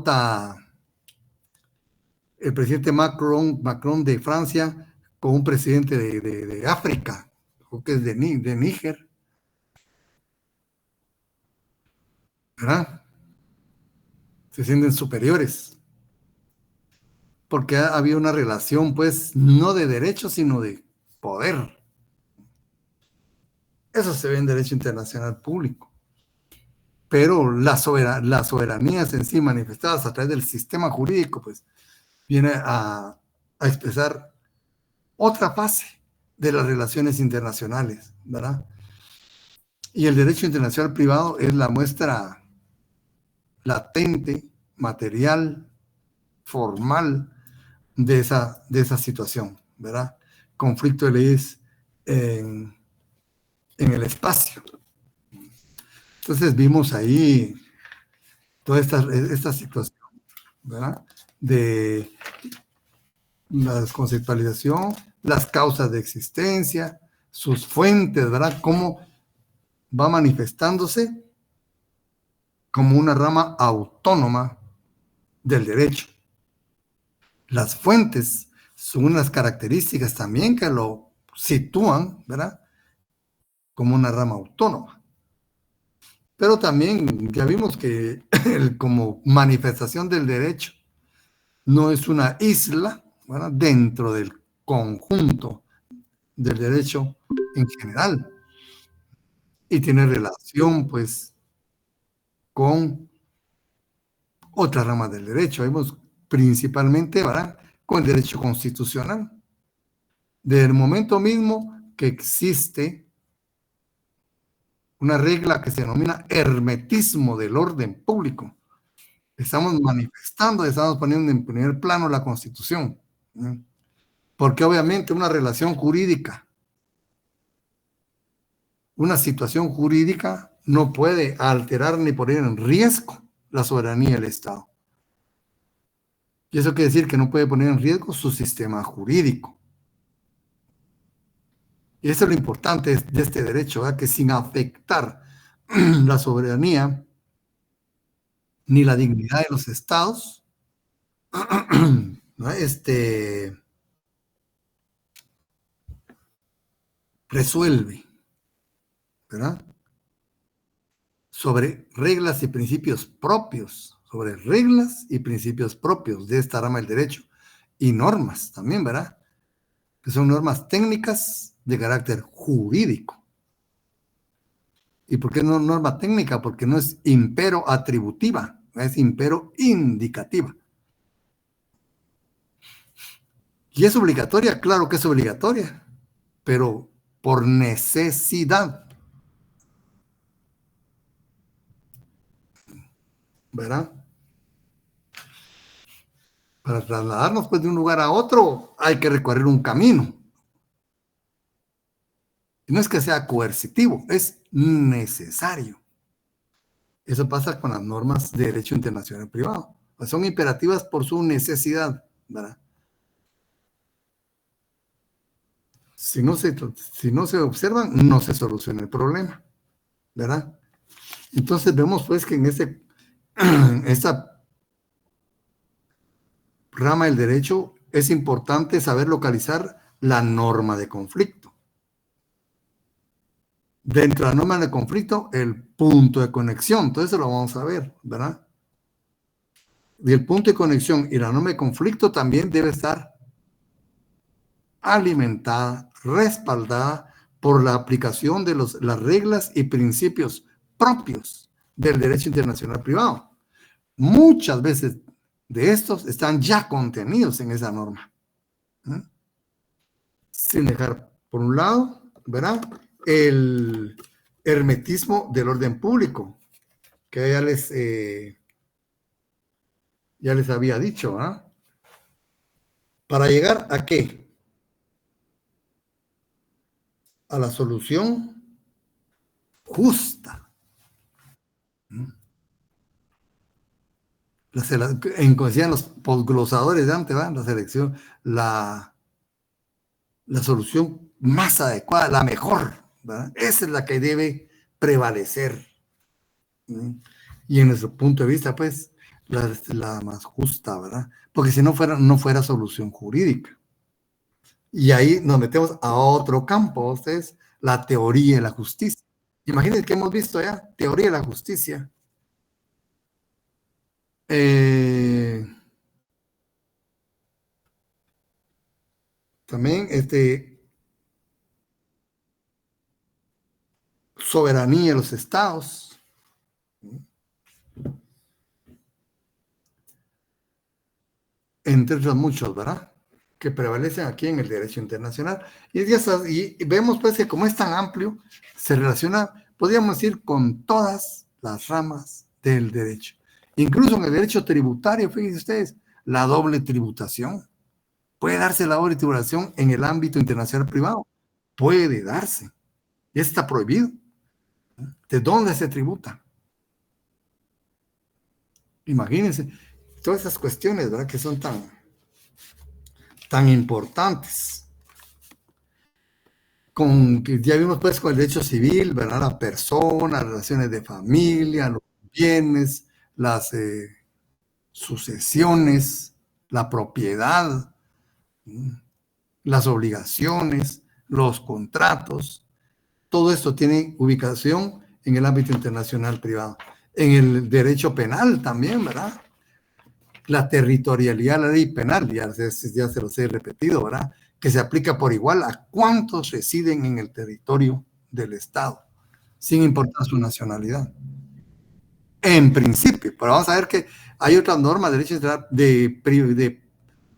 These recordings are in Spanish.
nota el presidente Macron de Francia con un presidente de África, creo que es de Níger, ¿verdad? Se sienten superiores, porque ha habido una relación, pues, no de derechos, sino de poder. Eso se ve en derecho internacional público. Pero las soberanías en sí manifestadas a través del sistema jurídico, pues, viene a expresar otra fase de las relaciones internacionales, ¿verdad? Y el derecho internacional privado es la muestra latente, material, formal de esa situación, ¿verdad? Conflicto de leyes en el espacio. Entonces vimos ahí toda esta situación, ¿verdad? De la conceptualización, las causas de existencia, sus fuentes, ¿verdad? Cómo va manifestándose como una rama autónoma del derecho. Las fuentes son unas características también que lo sitúan, ¿verdad? Como una rama autónoma. Pero también ya vimos que como manifestación del derecho no es una isla, ¿verdad? Dentro del conjunto del derecho en general y tiene relación pues con otras ramas del derecho. Vemos principalmente, ¿verdad?, con el derecho constitucional. Desde el momento mismo que existe una regla que se denomina hermetismo del orden público, estamos manifestando, estamos poniendo en primer plano la Constitución, ¿sí? Porque obviamente una relación jurídica, una situación jurídica no puede alterar ni poner en riesgo la soberanía del Estado. Y eso quiere decir que no puede poner en riesgo su sistema jurídico. Y eso es lo importante de este derecho, ¿verdad? Que sin afectar la soberanía ni la dignidad de los estados, ¿no? Resuelve, ¿verdad? Sobre reglas y principios propios, sobre reglas y principios propios de esta rama del derecho y normas también, ¿verdad? Que son normas técnicas de carácter jurídico. ¿Y por qué no norma técnica? Porque no es impero atributiva, es impero indicativa. ¿Y es obligatoria? Claro que es obligatoria, pero por necesidad, ¿verdad? Para trasladarnos pues de un lugar a otro hay que recorrer un camino. Y no es que sea coercitivo, es necesario. Eso pasa con las normas de derecho internacional privado. Pues son imperativas por su necesidad, ¿verdad? Si no se observan, no se soluciona el problema, ¿verdad? Entonces vemos pues que en esta rama del derecho es importante saber localizar la norma de conflicto. Dentro de la norma de conflicto, el punto de conexión, entonces lo vamos a ver, ¿verdad? Y el punto de conexión y la norma de conflicto también debe estar alimentada, respaldada por la aplicación de las reglas y principios propios del derecho internacional privado. Muchas veces de estos están ya contenidos en esa norma. ¿Eh? Sin dejar, por un lado, ¿verdad?, el hermetismo del orden público, que ya les había dicho, ¿ah? ¿Para llegar a qué? A la solución justa. Como decían los posglosadores de antes, ¿verdad?, la selección, la solución más adecuada, la mejor, ¿verdad? Esa es la que debe prevalecer. Y en nuestro punto de vista, pues, la más justa, ¿verdad? Porque si no fuera, no fuera solución jurídica. Y ahí nos metemos a otro campo, ustedes, la teoría de la justicia. Imagínense que hemos visto ya, teoría de la justicia. También soberanía de los estados, entre otros muchos, ¿verdad? Que prevalecen aquí en el derecho internacional. Y vemos pues que como es tan amplio, se relaciona, podríamos decir, con todas las ramas del derecho. Incluso en el derecho tributario, fíjense ustedes, la doble tributación. Puede darse la doble tributación en el ámbito internacional privado. Puede darse. Y está prohibido. ¿De dónde se tributa? Imagínense todas esas cuestiones, ¿verdad? Que son tan importantes. Ya vimos pues con el derecho civil, ¿verdad? La persona, las relaciones de familia, los bienes, las sucesiones, la propiedad, las obligaciones, los contratos. Todo esto tiene ubicación en el ámbito internacional privado. En el derecho penal también, ¿verdad? La territorialidad de la ley penal, ya se los he repetido, ¿verdad? Que se aplica por igual a cuántos residen en el territorio del Estado, sin importar su nacionalidad. En principio, pero vamos a ver que hay otras normas de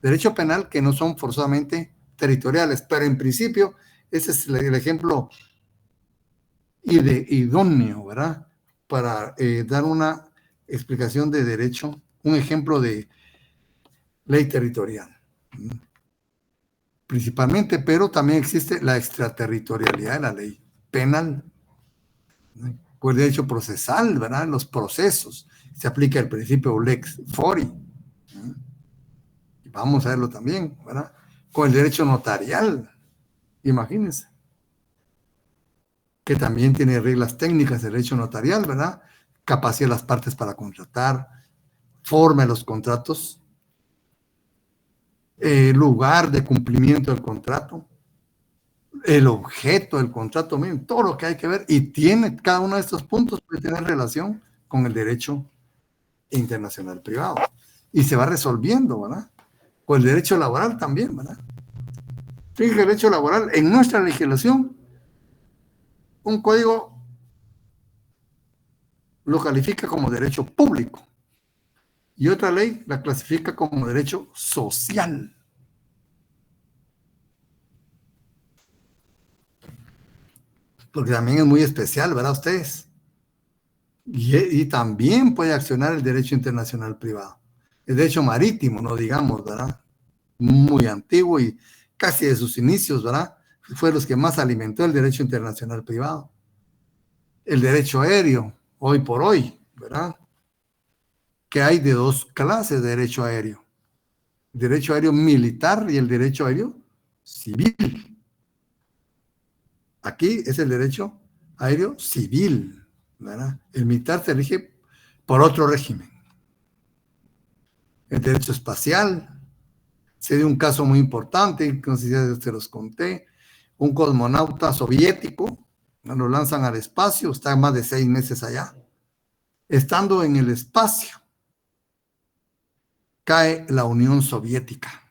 derecho penal que no son forzosamente territoriales, pero en principio ese es el ejemplo idóneo, ¿verdad? Para dar una explicación de derecho, un ejemplo de ley territorial, principalmente, pero también existe la extraterritorialidad de la ley penal, con el derecho procesal, ¿verdad? Los procesos, se aplica el principio lex fori, vamos a verlo también, ¿verdad? Con el derecho notarial, imagínense, que también tiene reglas técnicas del derecho notarial, ¿verdad? Capacidad de las partes para contratar, forma de los contratos, lugar de cumplimiento del contrato, el objeto del contrato, miren, todo lo que hay que ver, y tiene cada uno de estos puntos puede tener relación con el derecho internacional privado. Y se va resolviendo, ¿verdad? Con el derecho laboral también, ¿verdad? Fíjense, el derecho laboral, en nuestra legislación, un código lo califica como derecho público y otra ley la clasifica como derecho social. Porque también es muy especial, ¿verdad? Ustedes. Y también puede accionar el derecho internacional privado. El derecho marítimo, no digamos, ¿verdad? Muy antiguo y casi de sus inicios, ¿verdad? Fue los que más alimentó el derecho internacional privado. El derecho aéreo, hoy por hoy, ¿verdad? Que hay de dos clases de derecho aéreo. El derecho aéreo militar y el derecho aéreo civil. Aquí es el derecho aéreo civil, ¿verdad? El militar se rige por otro régimen. El derecho espacial, se dio un caso muy importante, que no sé si te los conté, un cosmonauta soviético, lo lanzan al espacio, está más de 6 meses allá. Estando en el espacio, cae la Unión Soviética.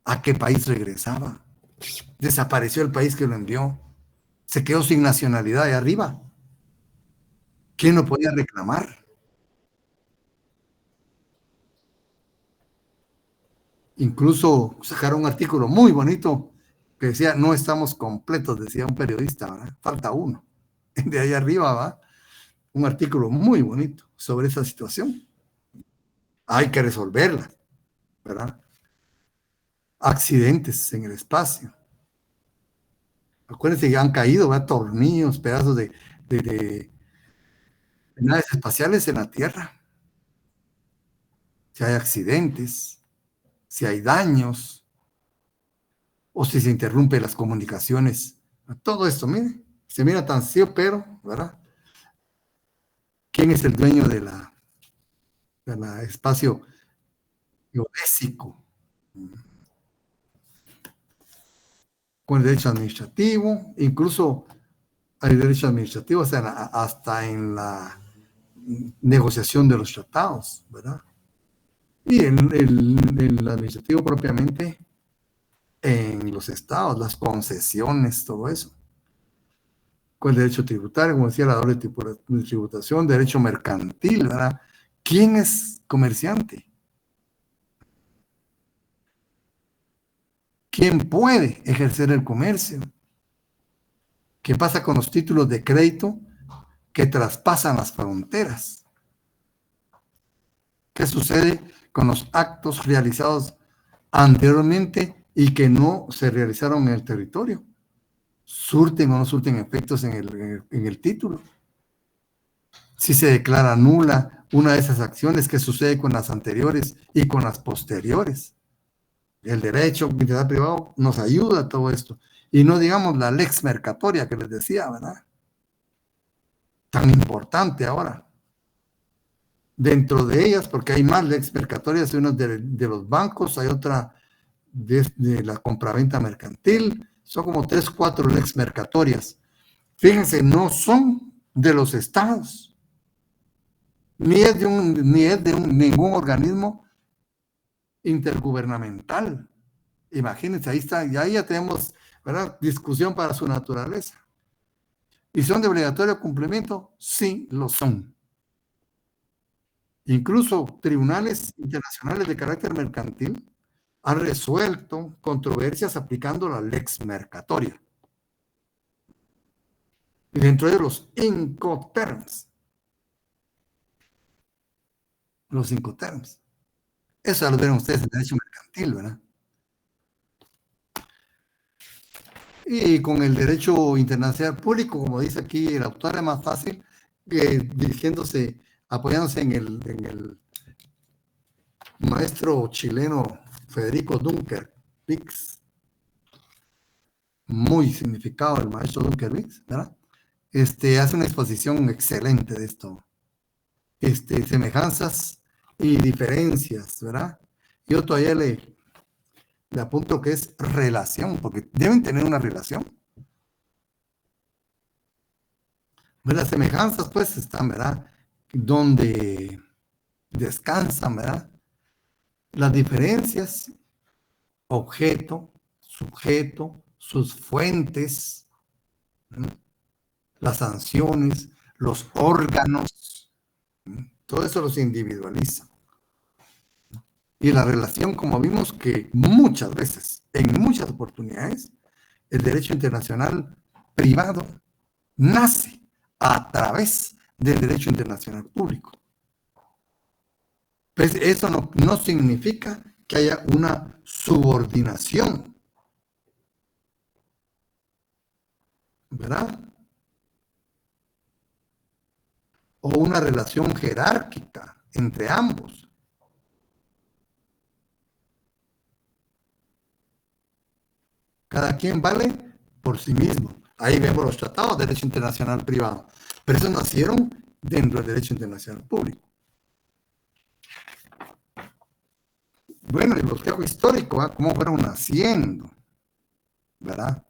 ¿A qué país regresaba? Desapareció el país que lo envió. Se quedó sin nacionalidad ahí arriba. ¿Quién lo podía reclamar? Incluso sacaron un artículo muy bonito que decía, no estamos completos, decía un periodista, ¿verdad? Falta uno. De ahí arriba, ¿va? Un artículo muy bonito sobre esa situación. Hay que resolverla, ¿verdad? Accidentes en el espacio. Acuérdense que han caído, ¿verdad? Tornillos, pedazos de naves espaciales en la Tierra. Si hay accidentes, si hay daños, o si se interrumpen las comunicaciones. Todo esto, mire, se mira tan sencillo, pero, ¿verdad? ¿Quién es el dueño de la espacio geodésico? Con el derecho administrativo, incluso hay derecho administrativo hasta en la negociación de los tratados, ¿verdad? Y el administrativo propiamente en los estados, las concesiones, todo eso. Con el derecho tributario, como decía, la doble tributación, derecho mercantil, ¿verdad? ¿Quién es comerciante? ¿Quién puede ejercer el comercio? ¿Qué pasa con los títulos de crédito que traspasan las fronteras? ¿Qué sucede con los actos realizados anteriormente y que no se realizaron en el territorio? ¿Surten o no surten efectos en el título? Si se declara nula una de esas acciones, ¿qué sucede con las anteriores y con las posteriores? El derecho internacional privado nos ayuda a todo esto. Y no digamos la lex mercatoria que les decía, ¿verdad? Tan importante ahora. Dentro de ellas, porque hay más lex mercatorias, hay unas de los bancos, hay otra de la compraventa mercantil, son como 3, 4 lex mercatorias. Fíjense, no son de los estados, ni es de ningún organismo intergubernamental. Imagínense, ahí está, y ahí ya tenemos, ¿verdad?, discusión para su naturaleza. ¿Y son de obligatorio cumplimiento? Sí, lo son. Incluso tribunales internacionales de carácter mercantil han resuelto controversias aplicando la lex mercatoria. Y dentro de los Incoterms. Los Incoterms. Eso ya lo vieron ustedes en derecho mercantil, ¿verdad? Y con el derecho internacional público, como dice aquí el autor, es más fácil apoyándose en el maestro chileno Federico Dunker Pix, muy significado el maestro Dunker Pix, ¿verdad? Hace una exposición excelente de esto, semejanzas y diferencias, ¿verdad? Yo todavía le apunto que es relación, porque deben tener una relación. Las semejanzas, pues, están, ¿verdad? Donde descansan, ¿verdad? Las diferencias, objeto, sujeto, sus fuentes, ¿no?, las sanciones, los órganos, ¿no?, todo eso los individualiza. Y la relación, como vimos que muchas veces, en muchas oportunidades, el derecho internacional privado nace a través del derecho internacional público. Pues eso no significa que haya una subordinación, ¿verdad? O una relación jerárquica entre ambos. Cada quien vale por sí mismo. Ahí vemos los tratados de derecho internacional privado. Pero esos nacieron dentro del derecho internacional público. Bueno, el bosquejo histórico, ¿eh?, cómo fueron naciendo, ¿verdad?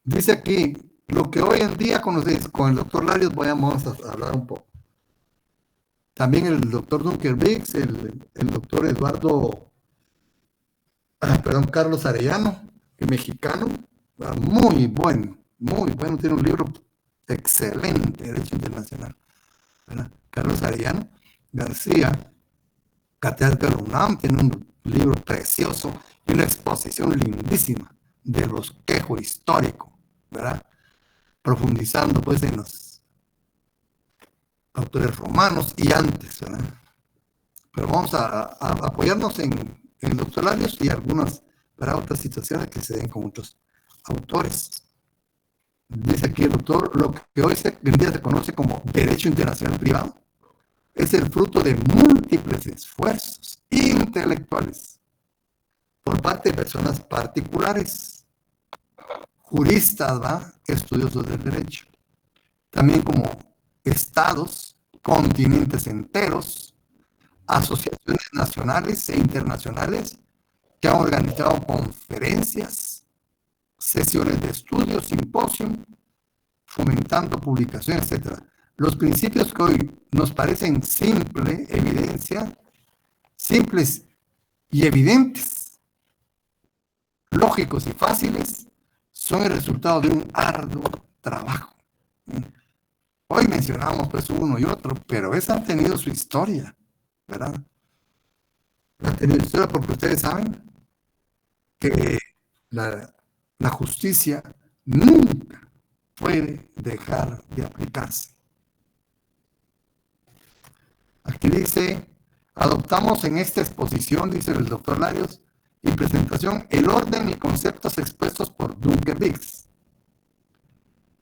Dice aquí, lo que hoy en día conocéis, con el doctor Larios vamos a hablar un poco. También el doctor Dunker Biggs, el doctor Carlos Arellano, el mexicano, muy bueno, tiene un libro excelente, Derecho Internacional, ¿verdad? Carlos Arellano García, catedrático de la UNAM, tiene un libro precioso y una exposición lindísima del bosquejo histórico, ¿verdad? Profundizando, pues, en los autores romanos y antes, ¿verdad? Pero vamos a apoyarnos en el doctor Larios y algunas para otras situaciones que se den con otros autores. Dice aquí el doctor, lo que hoy en día se conoce como derecho internacional privado es el fruto de múltiples esfuerzos intelectuales por parte de personas particulares, juristas, ¿va?, estudiosos del derecho, también como estados, continentes enteros, asociaciones nacionales e internacionales que han organizado conferencias, sesiones de estudio, simposios, fomentando publicaciones, etc. Los principios que hoy nos parecen simples y evidentes, lógicos y fáciles, son el resultado de un arduo trabajo. Hoy mencionamos pues uno y otro, pero esos han tenido su historia, ¿verdad? Han tenido historia porque ustedes saben que la justicia nunca puede dejar de aplicarse. Aquí dice, adoptamos en esta exposición, dice el doctor Larios, y presentación, el orden y conceptos expuestos por Duncan Biggs.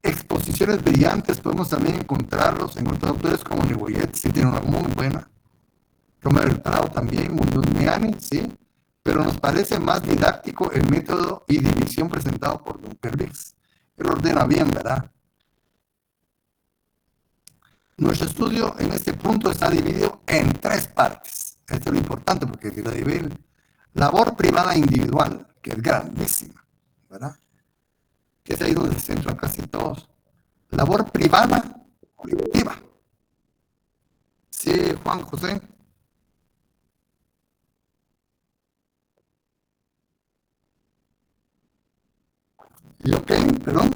Exposiciones brillantes, podemos también encontrarlos en otros autores como Neboyet, sí tiene una muy buena, Romero del Prado también, Munduniani, sí, pero nos parece más didáctico el método y división presentado por Duncan Biggs. Él ordena bien, ¿verdad? Nuestro estudio en este punto está dividido en 3 partes. Esto es lo importante porque si lo divide, labor privada individual, que es grandísima, ¿verdad? Que es ahí donde se centran casi todos. Labor privada colectiva. Sí, Juan José. ¿Y ok? Perdón.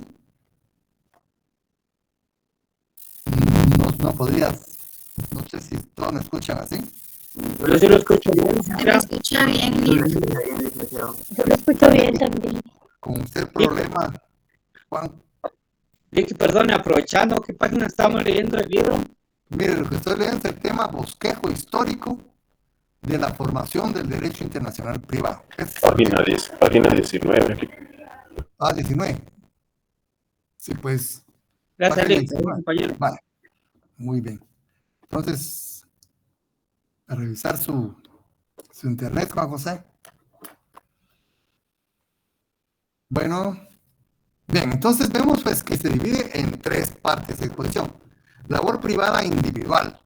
No podrías, no sé si todos me escuchan así. Yo sí lo escucho bien. Se lo escucha bien. Yo lo escucho bien también. Con usted problema, Juan. Vicky, perdone, aprovechando, ¿qué página estamos leyendo el libro? Mire, lo que estoy leyendo es el tema bosquejo histórico de la formación del derecho internacional privado. Página 19. Ah, 19. Sí, pues. Gracias, página Lick, 19. compañero. Vale, muy bien. Entonces, a revisar su internet, Juan José. Bueno, bien, entonces vemos pues que se divide en 3 partes de exposición. Labor privada individual,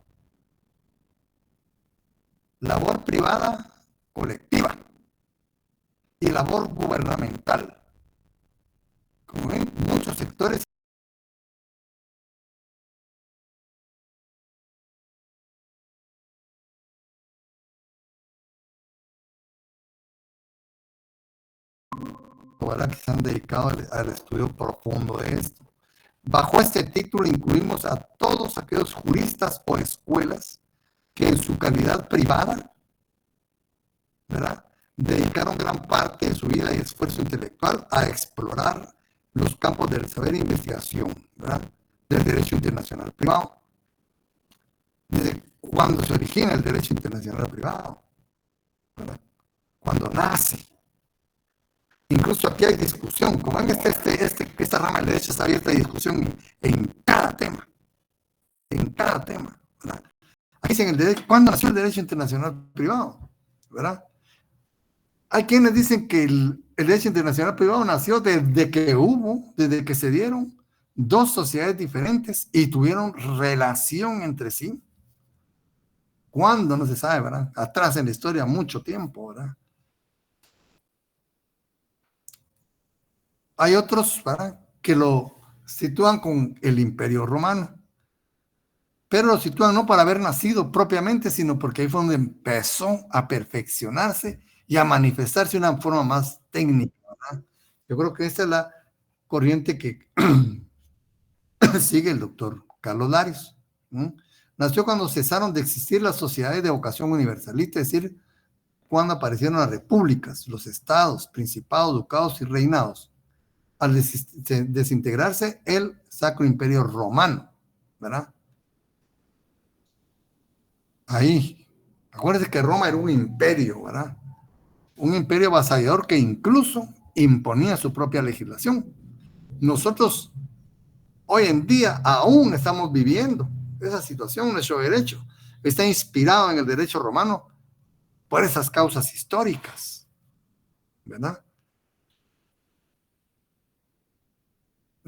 labor privada colectiva y labor gubernamental. Como ven, muchos sectores que se han dedicado al estudio profundo de esto. Bajo este título incluimos a todos aquellos juristas o escuelas que en su calidad privada, ¿verdad?, dedicaron gran parte de su vida y esfuerzo intelectual a explorar los campos del saber e investigación, ¿verdad?, del derecho internacional privado. Desde cuando se origina el derecho internacional privado, ¿verdad?, cuando nace. Incluso aquí hay discusión, como ven, esta rama del derecho está abierta a discusión en cada tema, ¿verdad? Aquí dicen el derecho, ¿cuándo nació el derecho internacional privado? ¿Verdad? Hay quienes dicen que el derecho internacional privado nació desde que se dieron 2 sociedades diferentes y tuvieron relación entre sí. ¿Cuándo? No se sabe, ¿verdad? Atrás en la historia, mucho tiempo, ¿verdad? Hay otros, ¿verdad?, que lo sitúan con el Imperio Romano, pero lo sitúan no para haber nacido propiamente, sino porque ahí fue donde empezó a perfeccionarse y a manifestarse de una forma más técnica, ¿verdad? Yo creo que esta es la corriente que sigue el doctor Carlos Larios. Nació cuando cesaron de existir las sociedades de vocación universalista, es decir, cuando aparecieron las repúblicas, los estados, principados, ducados y reinados, al desintegrarse el Sacro Imperio Romano, ¿verdad? Ahí, acuérdense que Roma era un imperio, ¿verdad? Un imperio avasallador que incluso imponía su propia legislación. Nosotros hoy en día aún estamos viviendo esa situación. Nuestro derecho está inspirado en el derecho romano por esas causas históricas, ¿verdad?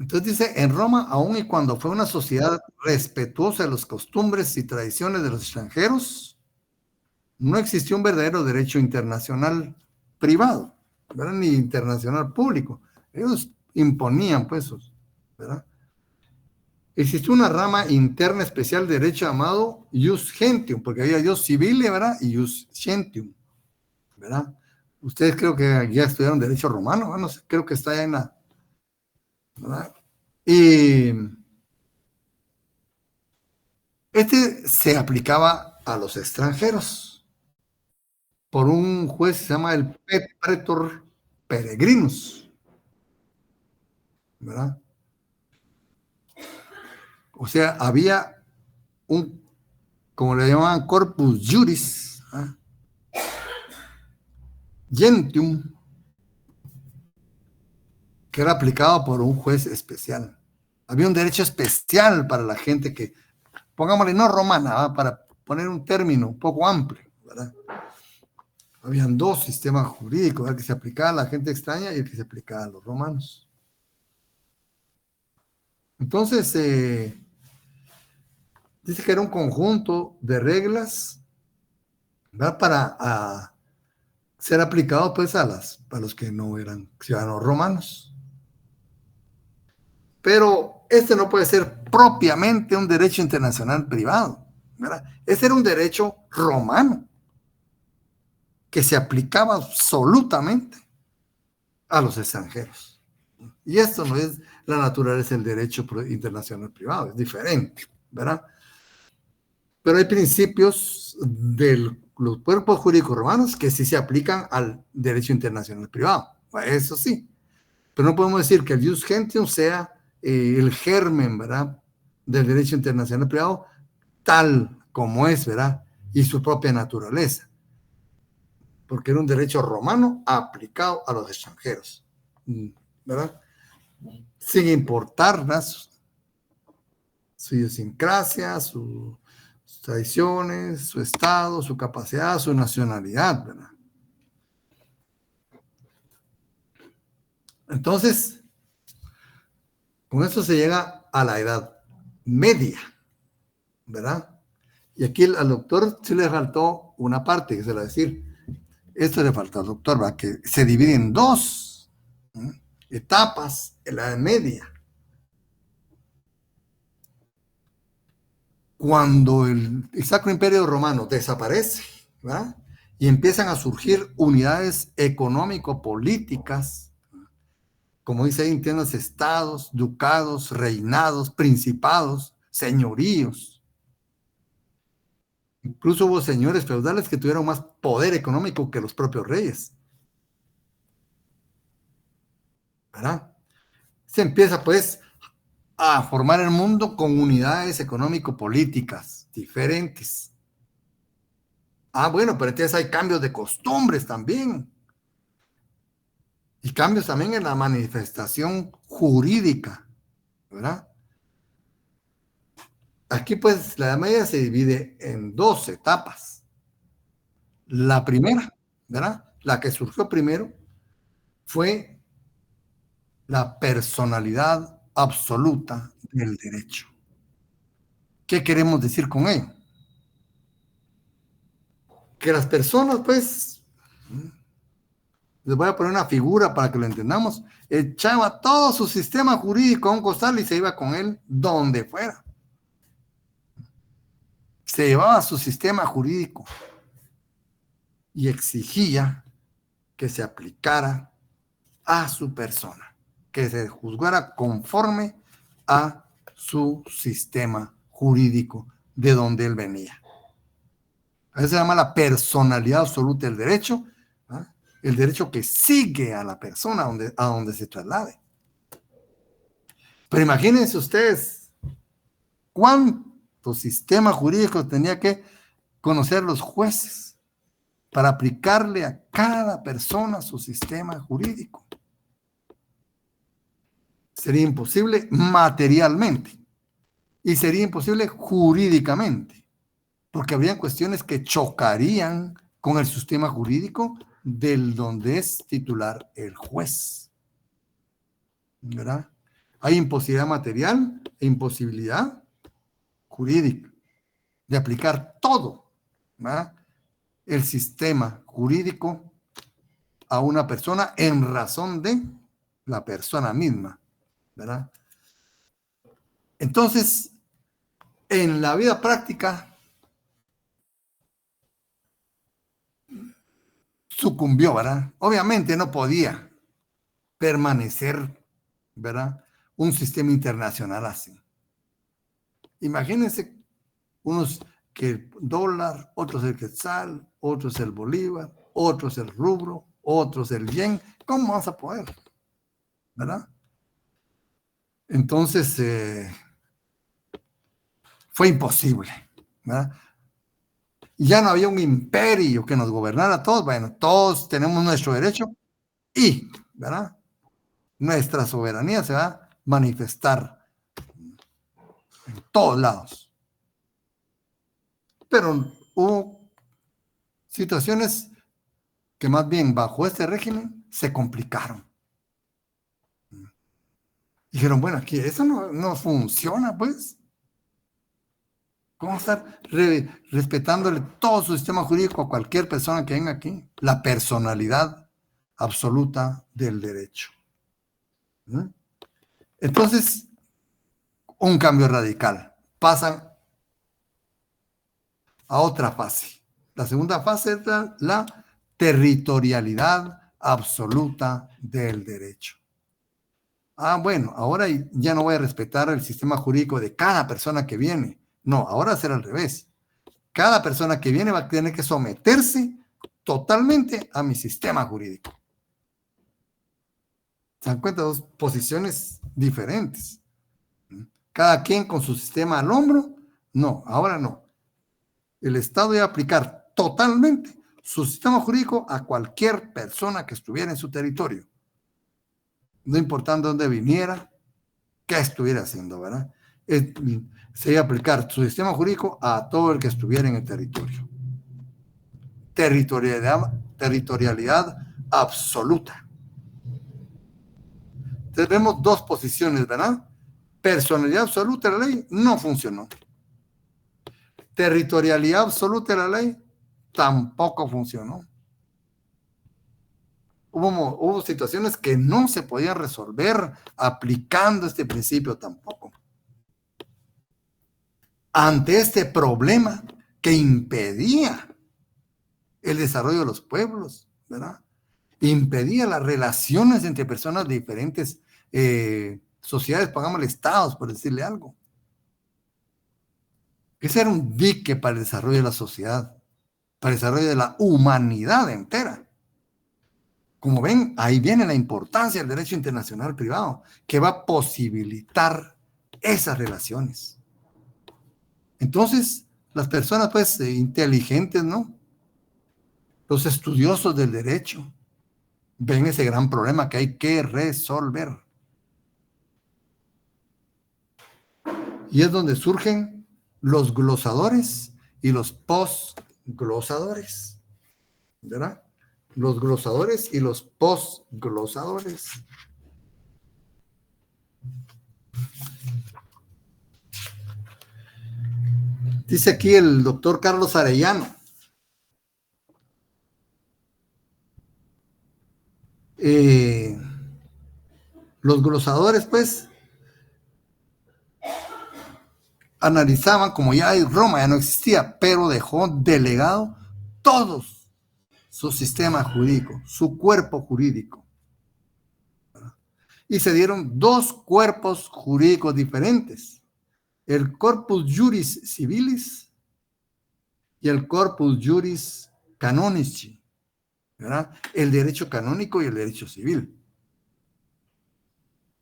Entonces dice, en Roma, aun y cuando fue una sociedad respetuosa de las costumbres y tradiciones de los extranjeros, no existió un verdadero derecho internacional privado, ¿verdad? Ni internacional público. Ellos imponían, pues, ¿verdad? Existió una rama interna especial de derecho llamado jus gentium, porque había jus civile, ¿verdad? Y jus gentium, ¿verdad? Ustedes creo que ya estudiaron derecho romano, bueno, creo que está allá en la, ¿verdad? Y este se aplicaba a los extranjeros por un juez que se llama el Pretor Peregrinus, ¿verdad? O sea, había un, como le llamaban, corpus juris, ¿ah? Gentium, que era aplicado por un juez especial. Había un derecho especial para la gente que, pongámosle, no romana, ¿verdad? Para poner un término un poco amplio, ¿verdad? Habían dos sistemas jurídicos, el que se aplicaba a la gente extraña y el que se aplicaba a los romanos. Entonces, dice que era un conjunto de reglas, ¿verdad? Para ser aplicado pues a los que no eran ciudadanos romanos. Pero este no puede ser propiamente un derecho internacional privado, ¿verdad? Este era un derecho romano que se aplicaba absolutamente a los extranjeros. Y esto no es la naturaleza del derecho internacional privado, es diferente, ¿verdad? Pero hay principios de los cuerpos jurídicos romanos que sí se aplican al derecho internacional privado, eso sí. Pero no podemos decir que el jus gentium sea el germen, ¿verdad?, del derecho internacional privado, tal como es, ¿verdad?, y su propia naturaleza. Porque era un derecho romano aplicado a los extranjeros, ¿verdad? Sin importar, ¿verdad?, su idiosincrasia, sus tradiciones, su estado, su capacidad, su nacionalidad, ¿verdad? Entonces, con esto se llega a la Edad Media, ¿verdad? Y aquí al doctor sí le faltó una parte, que se la va a decir. Esto le falta al doctor, ¿verdad? Que se divide en dos etapas en la Edad Media. Cuando el Sacro Imperio Romano desaparece, ¿verdad?, y empiezan a surgir unidades económico-políticas, como dice ahí, entiendas, estados, ducados, reinados, principados, señoríos. Incluso hubo señores feudales que tuvieron más poder económico que los propios reyes, ¿verdad? Se empieza pues a formar el mundo con unidades económico-políticas diferentes. Ah, bueno, pero entonces hay cambios de costumbres también. Y cambios también en la manifestación jurídica, ¿verdad? Aquí pues la Edad Media se divide en dos etapas. La primera, ¿verdad?, la que surgió primero, fue la personalidad absoluta del derecho. ¿Qué queremos decir con ello? Que las personas, pues, les voy a poner una figura para que lo entendamos, echaba todo su sistema jurídico a un costal y se iba con él donde fuera. Se llevaba su sistema jurídico y exigía que se aplicara a su persona, que se juzgara conforme a su sistema jurídico de donde él venía. A eso se llama la personalidad absoluta del derecho, ¿eh? El derecho que sigue a la persona a donde se traslade. Pero imagínense ustedes cuánto sistema jurídico tenía que conocer los jueces para aplicarle a cada persona su sistema jurídico. Sería imposible materialmente y sería imposible jurídicamente, porque habría cuestiones que chocarían con el sistema jurídico del donde es titular el juez, ¿verdad? Hay imposibilidad material e imposibilidad jurídica de aplicar todo, ¿verdad?, el sistema jurídico a una persona en razón de la persona misma, ¿verdad? Entonces, en la vida práctica, sucumbió, ¿verdad? Obviamente no podía permanecer, ¿verdad?, un sistema internacional así. Imagínense unos que el dólar, otros el quetzal, otros el bolívar, otros el rubro, otros el yen. ¿Cómo vas a poder? ¿Verdad? Entonces, fue imposible, ¿verdad? Ya no había un imperio que nos gobernara a todos. Bueno, todos tenemos nuestro derecho y, ¿verdad?, nuestra soberanía se va a manifestar en todos lados. Pero hubo situaciones que más bien bajo este régimen se complicaron. Dijeron, bueno, aquí eso no funciona, pues. ¿Cómo estar respetándole todo su sistema jurídico a cualquier persona que venga aquí? La personalidad absoluta del derecho. ¿Mm? Entonces, un cambio radical. Pasan a otra fase. La segunda fase es la territorialidad absoluta del derecho. Bueno, ahora ya no voy a respetar el sistema jurídico de cada persona que viene. No, ahora será al revés. Cada persona que viene va a tener que someterse totalmente a mi sistema jurídico. ¿Se dan cuenta? Dos posiciones diferentes. Cada quien con su sistema al hombro. No, ahora no. El Estado iba a aplicar totalmente su sistema jurídico a cualquier persona que estuviera en su territorio. No importando dónde viniera, qué estuviera haciendo, ¿verdad? Se iba a aplicar su sistema jurídico a todo el que estuviera en el territorio. Territorialidad absoluta. Entonces vemos dos posiciones, ¿verdad? Personalidad absoluta de la ley no funcionó. Territorialidad absoluta de la ley tampoco funcionó. Hubo situaciones que no se podían resolver aplicando este principio tampoco. Ante este problema que impedía el desarrollo de los pueblos, ¿verdad?, impedía las relaciones entre personas de diferentes sociedades, pongámosle estados, por decirle algo. Ese era un dique para el desarrollo de la sociedad, para el desarrollo de la humanidad entera. Como ven, ahí viene la importancia del derecho internacional privado, que va a posibilitar esas relaciones. Entonces, las personas, pues, inteligentes, ¿no?, los estudiosos del derecho, ven ese gran problema que hay que resolver. Y es donde surgen los glosadores y los posglosadores, ¿verdad? Los glosadores y los posglosadores. Dice aquí el doctor Carlos Arellano. Los glosadores, pues, analizaban, como ya Roma ya no existía, pero dejó delegado todos su sistema jurídico, su cuerpo jurídico. Y se dieron dos cuerpos jurídicos diferentes: el corpus juris civilis y el corpus juris canonici, ¿verdad? El derecho canónico y el derecho civil.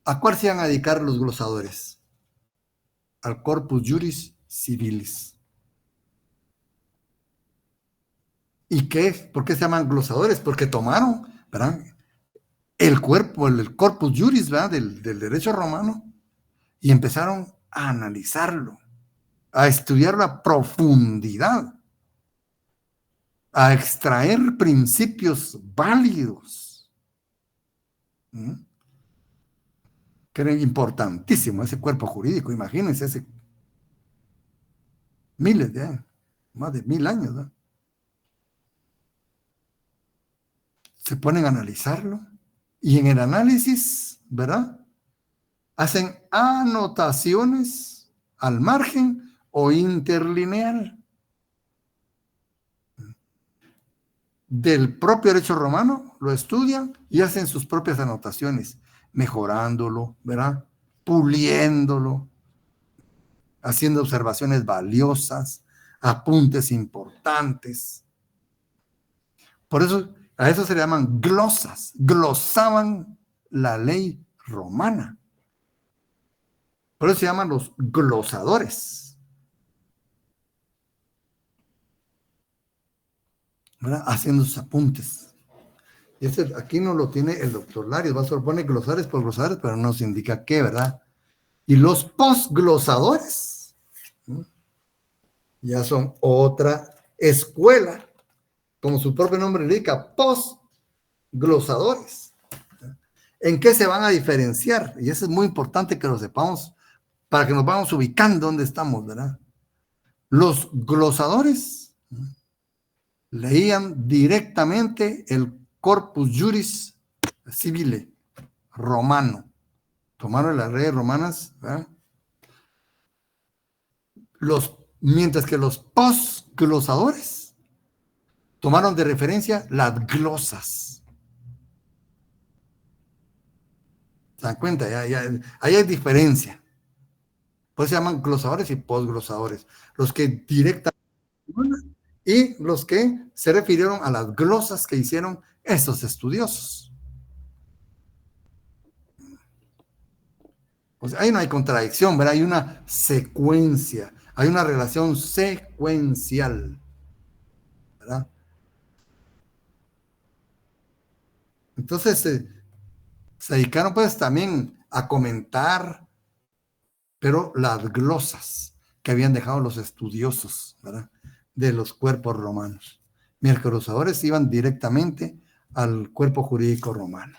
¿A cuál se iban a dedicar los glosadores? Al corpus juris civilis. ¿Y qué? ¿Por qué se llaman glosadores? Porque tomaron, ¿verdad?, el cuerpo, el corpus juris, ¿verdad?, del derecho romano, y empezaron a analizarlo, a estudiarlo a profundidad, a extraer principios válidos. que era importantísimo ese cuerpo jurídico, imagínense, ese miles de años, más de 1000 años, ¿no? Se ponen a analizarlo y en el análisis, ¿verdad? Hacen anotaciones al margen o interlineal del propio derecho romano, lo estudian y hacen sus propias anotaciones, mejorándolo, ¿verdad? Puliéndolo, haciendo observaciones valiosas, apuntes importantes. Por eso, a eso se le llaman glosas, glosaban la ley romana. Por eso se llaman los glosadores, ¿verdad? Haciendo sus apuntes. Y aquí no lo tiene el doctor Larios, va a solo pone glosares por glosares, pero no nos indica qué, ¿verdad? Y los posglosadores, ¿no? Ya son otra escuela, como su propio nombre indica, posglosadores. ¿En qué se van a diferenciar? Y eso es muy importante que lo sepamos para que nos vamos ubicando dónde estamos, ¿verdad? Los glosadores, ¿no?, leían directamente el Corpus Juris Civile romano. Tomaron las leyes romanas, ¿verdad? Mientras que los posglosadores tomaron de referencia las glosas. ¿Se dan cuenta? Ahí hay diferencia. Pues se llaman glosadores y posglosadores. Los que directamente y los que se refirieron a las glosas que hicieron esos estudiosos. Pues ahí no hay contradicción, ¿verdad? Hay una secuencia, hay una relación secuencial, ¿verdad? Entonces se dedicaron pues también a comentar, pero las glosas que habían dejado los estudiosos, ¿verdad?, de los cuerpos romanos. Mientras que los glosadores iban directamente al cuerpo jurídico romano.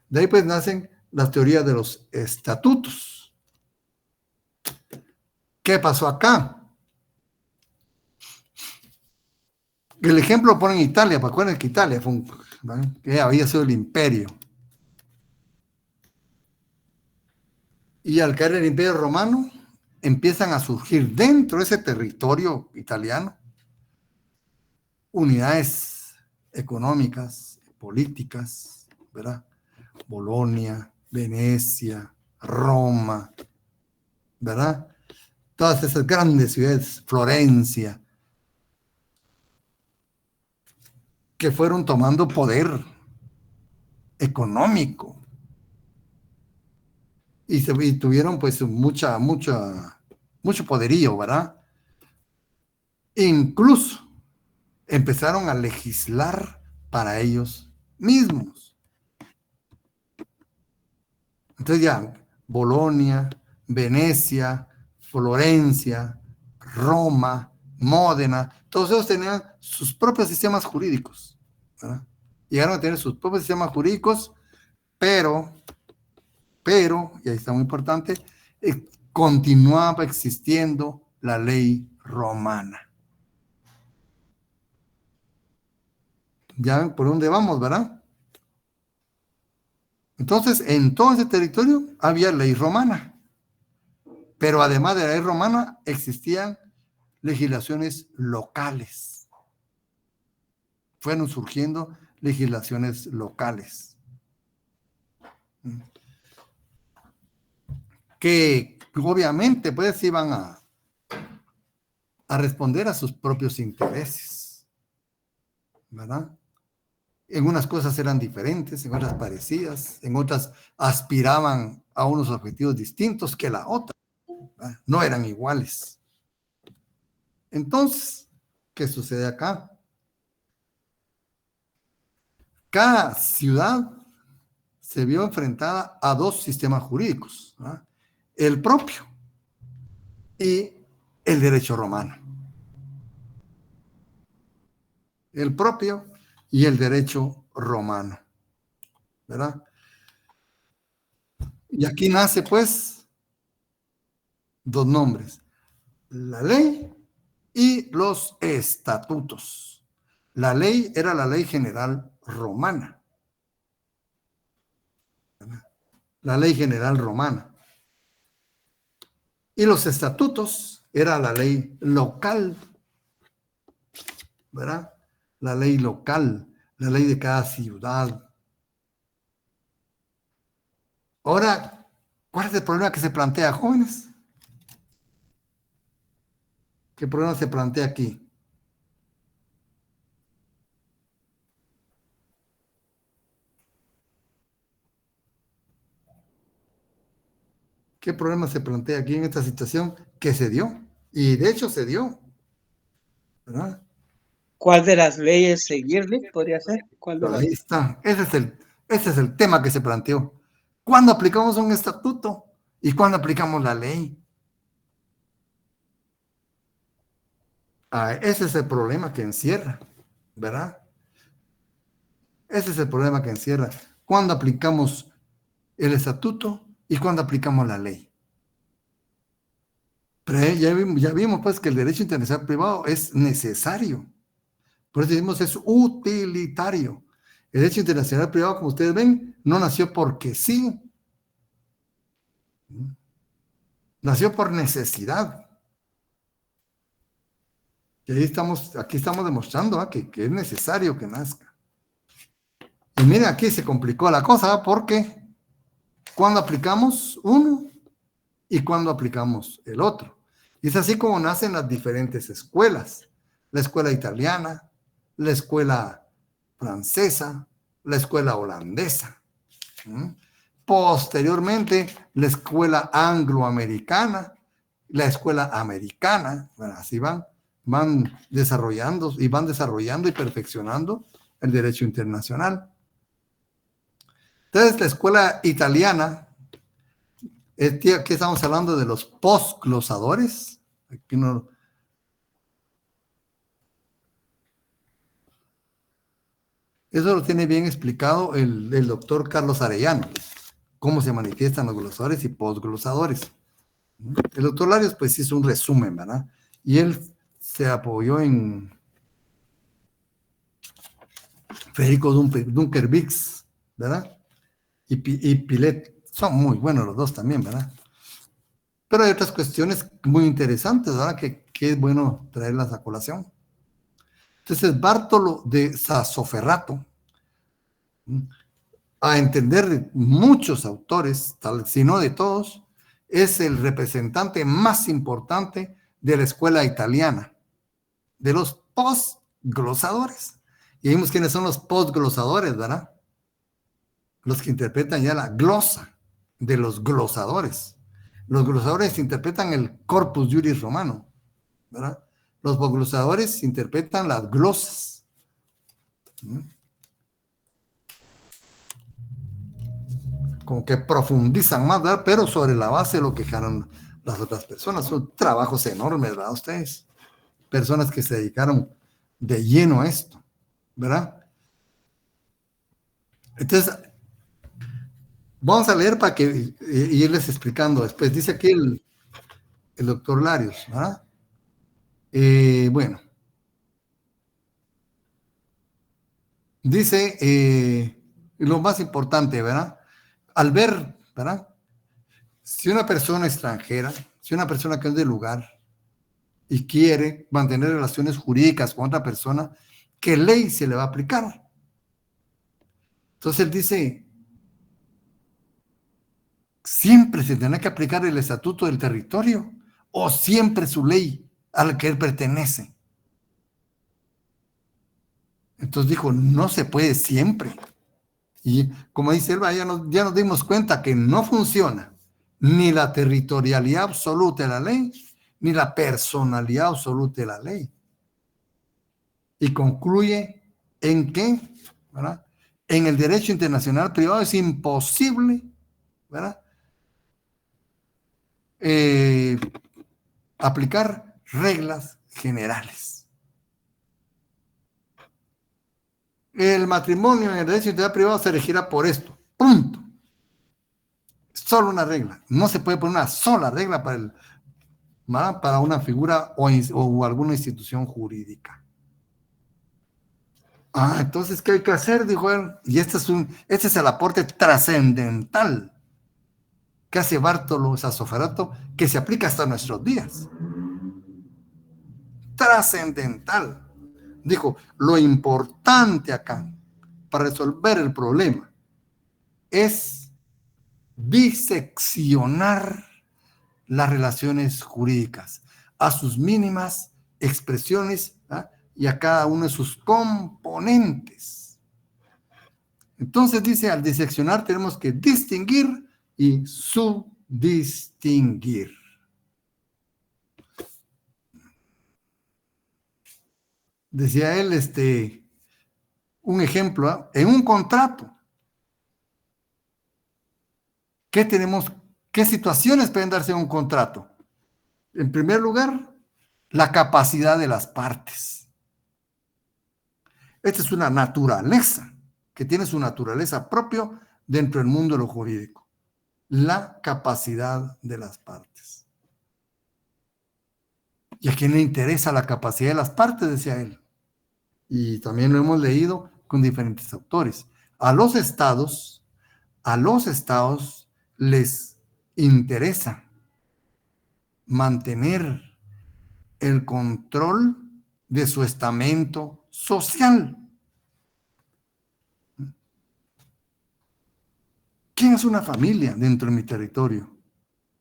De ahí pues nacen las teorías de los estatutos. ¿Qué pasó acá? El ejemplo lo ponen en Italia, ¿para acuerdan que Italia fue que había sido el imperio? Y al caer el imperio romano, empiezan a surgir dentro de ese territorio italiano unidades económicas, políticas, ¿verdad? Bolonia, Venecia, Roma, ¿verdad? Todas esas grandes ciudades, Florencia, que fueron tomando poder económico y tuvieron pues mucho poderío, ¿verdad? Incluso empezaron a legislar para ellos mismos. Entonces ya, Bolonia, Venecia, Florencia, Roma, Módena, todos ellos tenían sus propios sistemas jurídicos, ¿verdad? Llegaron a tener sus propios sistemas jurídicos, pero, y ahí está muy importante, continuaba existiendo la ley romana. Ya ven por dónde vamos, ¿verdad? Entonces, en todo ese territorio había ley romana, pero además de la ley romana existían legislaciones locales. Fueron surgiendo legislaciones locales que obviamente pues iban a responder a sus propios intereses, ¿verdad? En unas cosas eran diferentes, en otras parecidas, en otras aspiraban a unos objetivos distintos que la otra, ¿verdad? No eran iguales. Entonces, ¿qué sucede acá? Cada ciudad se vio enfrentada a dos sistemas jurídicos, ¿verdad? El propio y el derecho romano. El propio y el derecho romano, ¿verdad? Y aquí nace, pues, dos nombres: la ley y los estatutos. La ley era la ley general romana. La ley general romana. Y los estatutos era la ley local, ¿verdad? La ley local, la ley de cada ciudad. Ahora, ¿cuál es el problema que se plantea, jóvenes? ¿Qué problema se plantea aquí? ¿Qué problema se plantea aquí en esta situación que se dio? Y de hecho se dio, ¿verdad? ¿Cuál de las leyes seguirle? Podría ser. ¿Cuál de Pero las? ahí está. Ese es el tema que se planteó. ¿Cuándo aplicamos un estatuto? ¿Y cuándo aplicamos la ley? Ese es el problema que encierra, ¿verdad? Ese es el problema que encierra. ¿Cuándo aplicamos el estatuto y cuándo aplicamos la ley? Pero ya vimos pues que el derecho internacional privado es necesario. Por eso decimos es utilitario. El derecho internacional privado, como ustedes ven, no nació porque sí. Nació por necesidad. Y aquí estamos demostrando que es necesario que nazca. Y miren, aquí se complicó la cosa porque cuando aplicamos uno y cuando aplicamos el otro. Y es así como nacen las diferentes escuelas. La escuela italiana, la escuela francesa, la escuela holandesa. Posteriormente, la escuela angloamericana, la escuela americana. Bueno, así van desarrollando y perfeccionando el derecho internacional. Entonces, la escuela italiana, aquí estamos hablando de los postglosadores. Aquí no. Eso lo tiene bien explicado el doctor Carlos Arellano, cómo se manifiestan los glosadores y postglosadores. El doctor Larios, pues, hizo un resumen, ¿verdad? Y él se apoyó en Federico Dunkervix, ¿verdad? Y Pilet. Son muy buenos los dos también, ¿verdad? Pero hay otras cuestiones muy interesantes, ¿verdad? Que es bueno traerlas a colación. Entonces, Bartolo de Sassoferrato, a entender de muchos autores, si no de todos, es el representante más importante de la escuela italiana, de los postglosadores. Y vimos quiénes son los postglosadores, ¿verdad? Los que interpretan ya la glosa de los glosadores. Los glosadores interpretan el corpus juris romano, ¿verdad? Los postglosadores interpretan las glosas. Como que profundizan más, ¿verdad? Pero sobre la base de lo que dejaron las otras personas. Son trabajos enormes, ¿verdad? Ustedes, personas que se dedicaron de lleno a esto, ¿verdad? Entonces, vamos a leer para que irles explicando después. Dice aquí el doctor Larios, ¿verdad? Bueno, dice lo más importante, ¿verdad? Al ver, ¿verdad? Si una persona extranjera, si una persona que es del lugar y quiere mantener relaciones jurídicas con otra persona, ¿qué ley se le va a aplicar? Entonces él dice, ¿siempre se tiene que aplicar el estatuto del territorio o siempre su ley a la que él pertenece? Entonces dijo, no se puede siempre. Y como dice él, ya nos dimos cuenta que no funciona ni la territorialidad absoluta de la ley, ni la personalidad absoluta de la ley. Y concluye en que, ¿verdad? En el derecho internacional privado es imposible, ¿verdad? Aplicar reglas generales. El matrimonio en el derecho internacional privado se regirá por esto. Punto. Solo una regla. No se puede poner una sola regla para una figura o alguna institución jurídica. Entonces, ¿qué hay que hacer? Dijo él. Y este es el aporte trascendental que hace Bartolo Sassoferrato, que se aplica hasta nuestros días. Trascendental. Dijo, lo importante acá para resolver el problema es diseccionar las relaciones jurídicas a sus mínimas expresiones, y a cada uno de sus componentes. Entonces dice, al diseccionar tenemos que distinguir y subdistinguir. Decía él, un ejemplo, en un contrato, ¿qué situaciones pueden darse en un contrato? En primer lugar, la capacidad de las partes. Esta es una naturaleza, que tiene su naturaleza propia dentro del mundo de lo jurídico. La capacidad de las partes. ¿Y a quién le interesa la capacidad de las partes? Decía él. Y también lo hemos leído con diferentes autores. A los estados les interesa mantener el control de su estamento social. ¿Quién es una familia dentro de mi territorio?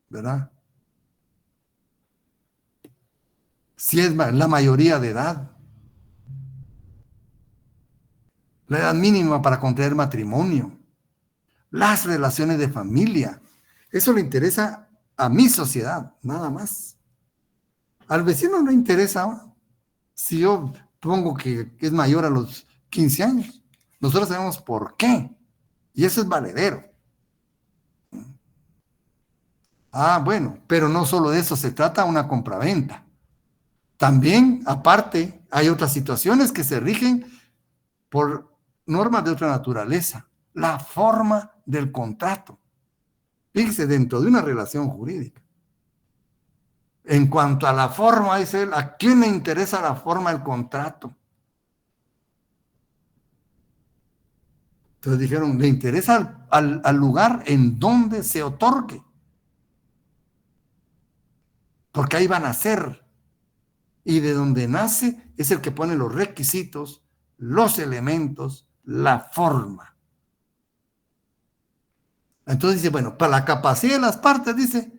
¿Verdad? Si es la mayoría de edad. La edad mínima para contraer matrimonio. Las relaciones de familia. Eso le interesa a mi sociedad, nada más. Al vecino no le interesa. Si yo pongo que es mayor a los 15 años, nosotros sabemos por qué. Y eso es valedero. Bueno, pero no solo de eso se trata una compraventa. También, aparte, hay otras situaciones que se rigen por normas de otra naturaleza. La forma del contrato. Fíjese, dentro de una relación jurídica. En cuanto a la forma, dice él, ¿a quién le interesa la forma del contrato? Entonces dijeron, le interesa al lugar en donde se otorgue. Porque ahí van a ser. Y de donde nace es el que pone los requisitos, los elementos, la forma. Entonces dice, bueno, para la capacidad de las partes, dice,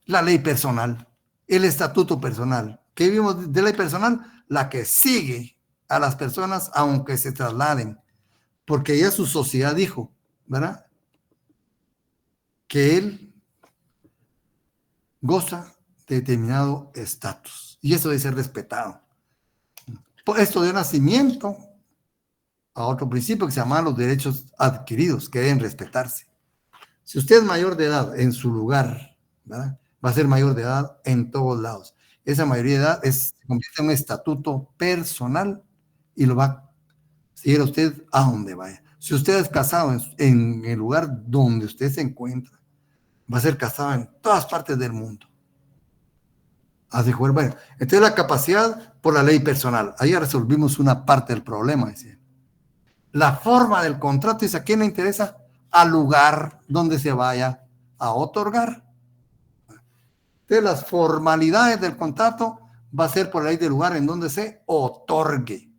la ley personal, el estatuto personal. ¿Qué vimos de ley personal? La que sigue a las personas aunque se trasladen. Porque ya su sociedad dijo, ¿verdad? Que él goza de determinado estatus. Y eso debe ser respetado. Por esto dio nacimiento a otro principio que se llama los derechos adquiridos, que deben respetarse. Si usted es mayor de edad en su lugar, ¿verdad? Va a ser mayor de edad en todos lados. Esa mayoría de edad se convierte en un estatuto personal y lo va a seguir a usted a donde vaya. Si usted es casado en el lugar donde usted se encuentra, va a ser casado en todas partes del mundo. Así fue. Bueno, entonces la capacidad por la ley personal. Ahí ya resolvimos una parte del problema. Decía. La forma del contrato es a quién le interesa, al lugar donde se vaya a otorgar. Entonces las formalidades del contrato va a ser por la ley del lugar en donde se otorgue.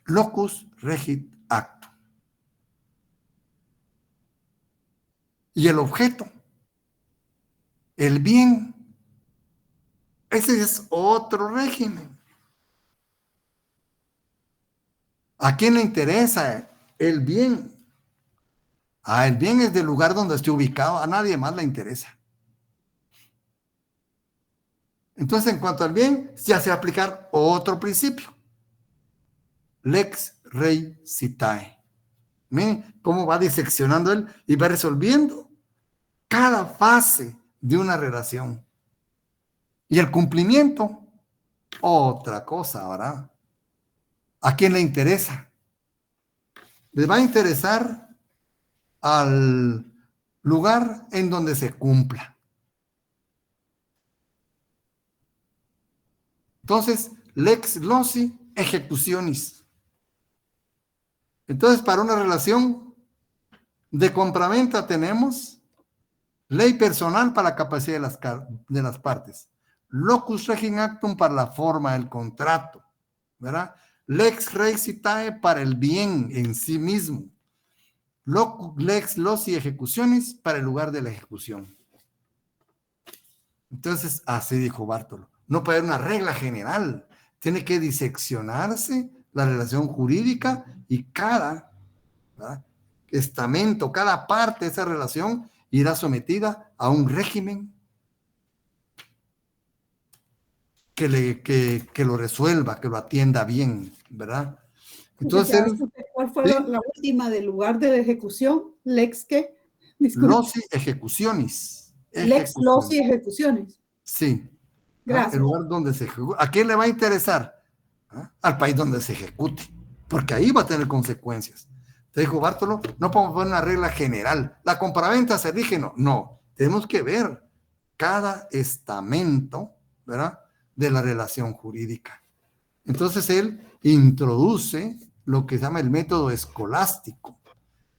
Locus regit actum. Y el objeto, el bien, ese es otro régimen. ¿A quién le interesa el bien? El bien es del lugar donde esté ubicado, a nadie más le interesa. Entonces, en cuanto al bien, ya se va a aplicar otro principio. Lex rei citae. Miren cómo va diseccionando él y va resolviendo cada fase de una relación. Y el cumplimiento, otra cosa, ¿verdad? ¿A quién le interesa? Les va a interesar a lugar en donde se cumpla. Entonces, lex loci executionis. Entonces, para una relación de compraventa tenemos ley personal para la capacidad de las partes, locus regin actum para la forma del contrato, ¿verdad? Lex recitae para el bien en sí mismo, lex loci ejecutionis para el lugar de la ejecución. Entonces, así dijo Bartolo. No puede haber una regla general. Tiene que diseccionarse la relación jurídica y cada, ¿verdad?, estamento, cada parte de esa relación irá sometida a un régimen que lo resuelva, que lo atienda bien, ¿verdad? Entonces, ¿cuál fue ¿sí?, la última del lugar de la ejecución? ¿Lex qué? Disculpe. loci ejecutionis. Lex loci ejecuciones. Sí. Gracias. El lugar donde se ejecuta. ¿A quién le va a interesar? Al país donde se ejecute, porque ahí va a tener consecuencias. Te dijo Bartolo, no podemos poner una regla general. La compraventa se rige, no. Tenemos que ver cada estamento, ¿verdad?, de la relación jurídica. Entonces él introduce lo que se llama el método escolástico,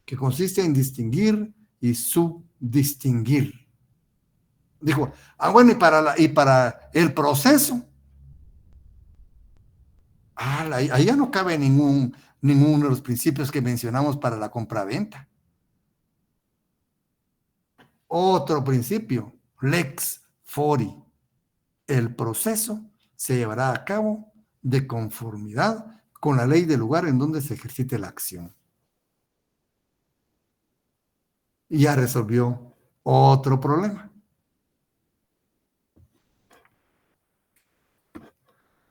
que consiste en distinguir y subdistinguir. Dijo, bueno, y para el proceso, ahí ya no cabe ninguno de los principios que mencionamos para la compraventa. Otro principio, lex fori. El proceso se llevará a cabo de conformidad con la ley del lugar en donde se ejercite la acción. Y ya resolvió otro problema.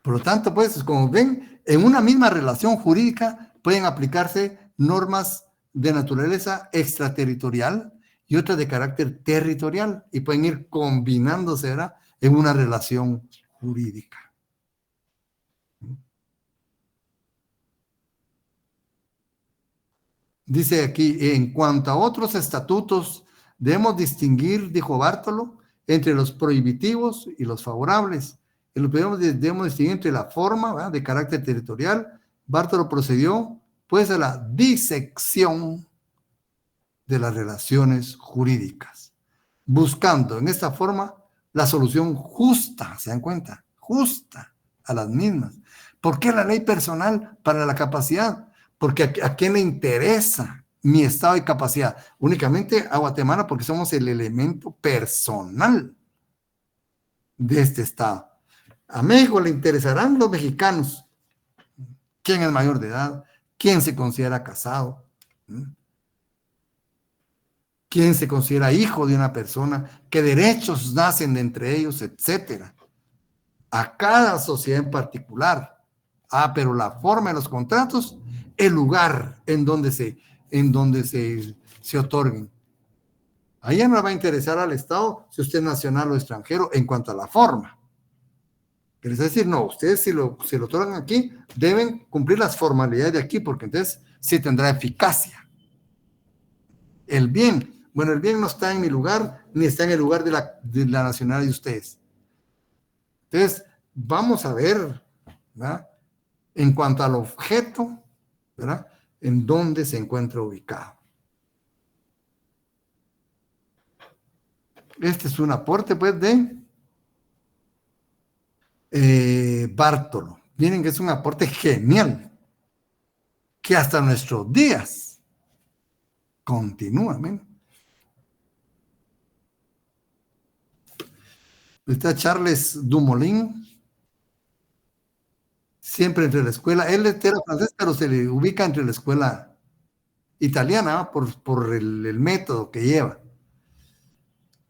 Por lo tanto, pues, como ven, en una misma relación jurídica pueden aplicarse normas de naturaleza extraterritorial y otras de carácter territorial, y pueden ir combinándose, ¿verdad?, en una relación jurídica. Dice aquí, en cuanto a otros estatutos, debemos distinguir, dijo Bartolo, entre los prohibitivos y los favorables. Debemos distinguir entre la forma, ¿verdad?, de carácter territorial. Bartolo procedió, pues, a la disección de las relaciones jurídicas, buscando en esta forma la solución justa, ¿se dan cuenta? Justa a las mismas. ¿Por qué la ley personal para la capacidad? Porque ¿a quién le interesa mi estado de capacidad? Únicamente a Guatemala, porque somos el elemento personal de este estado. A México le interesarán los mexicanos. ¿Quién es mayor de edad? ¿Quién se considera casado? ¿Quién se considera hijo de una persona? ¿Qué derechos nacen de entre ellos? Etcétera. A cada sociedad en particular. Pero la forma de los contratos, el lugar en donde se otorguen. Ahí ya no va a interesar al Estado si usted es nacional o extranjero en cuanto a la forma. Es decir, no, ustedes si lo otorgan aquí, deben cumplir las formalidades de aquí, porque entonces sí tendrá eficacia. El bien, bueno, el bien no está en mi lugar, ni está en el lugar de la nacionalidad de ustedes. Entonces, vamos a ver, ¿verdad?, en cuanto al objeto, ¿verdad?, en dónde se encuentra ubicado. Este es un aporte, pues, de Bartolo. Miren que es un aporte genial, que hasta nuestros días continúa. Está Charles Dumoulin, siempre entre la escuela, él era francés, pero se le ubica entre la escuela italiana, por el método que lleva.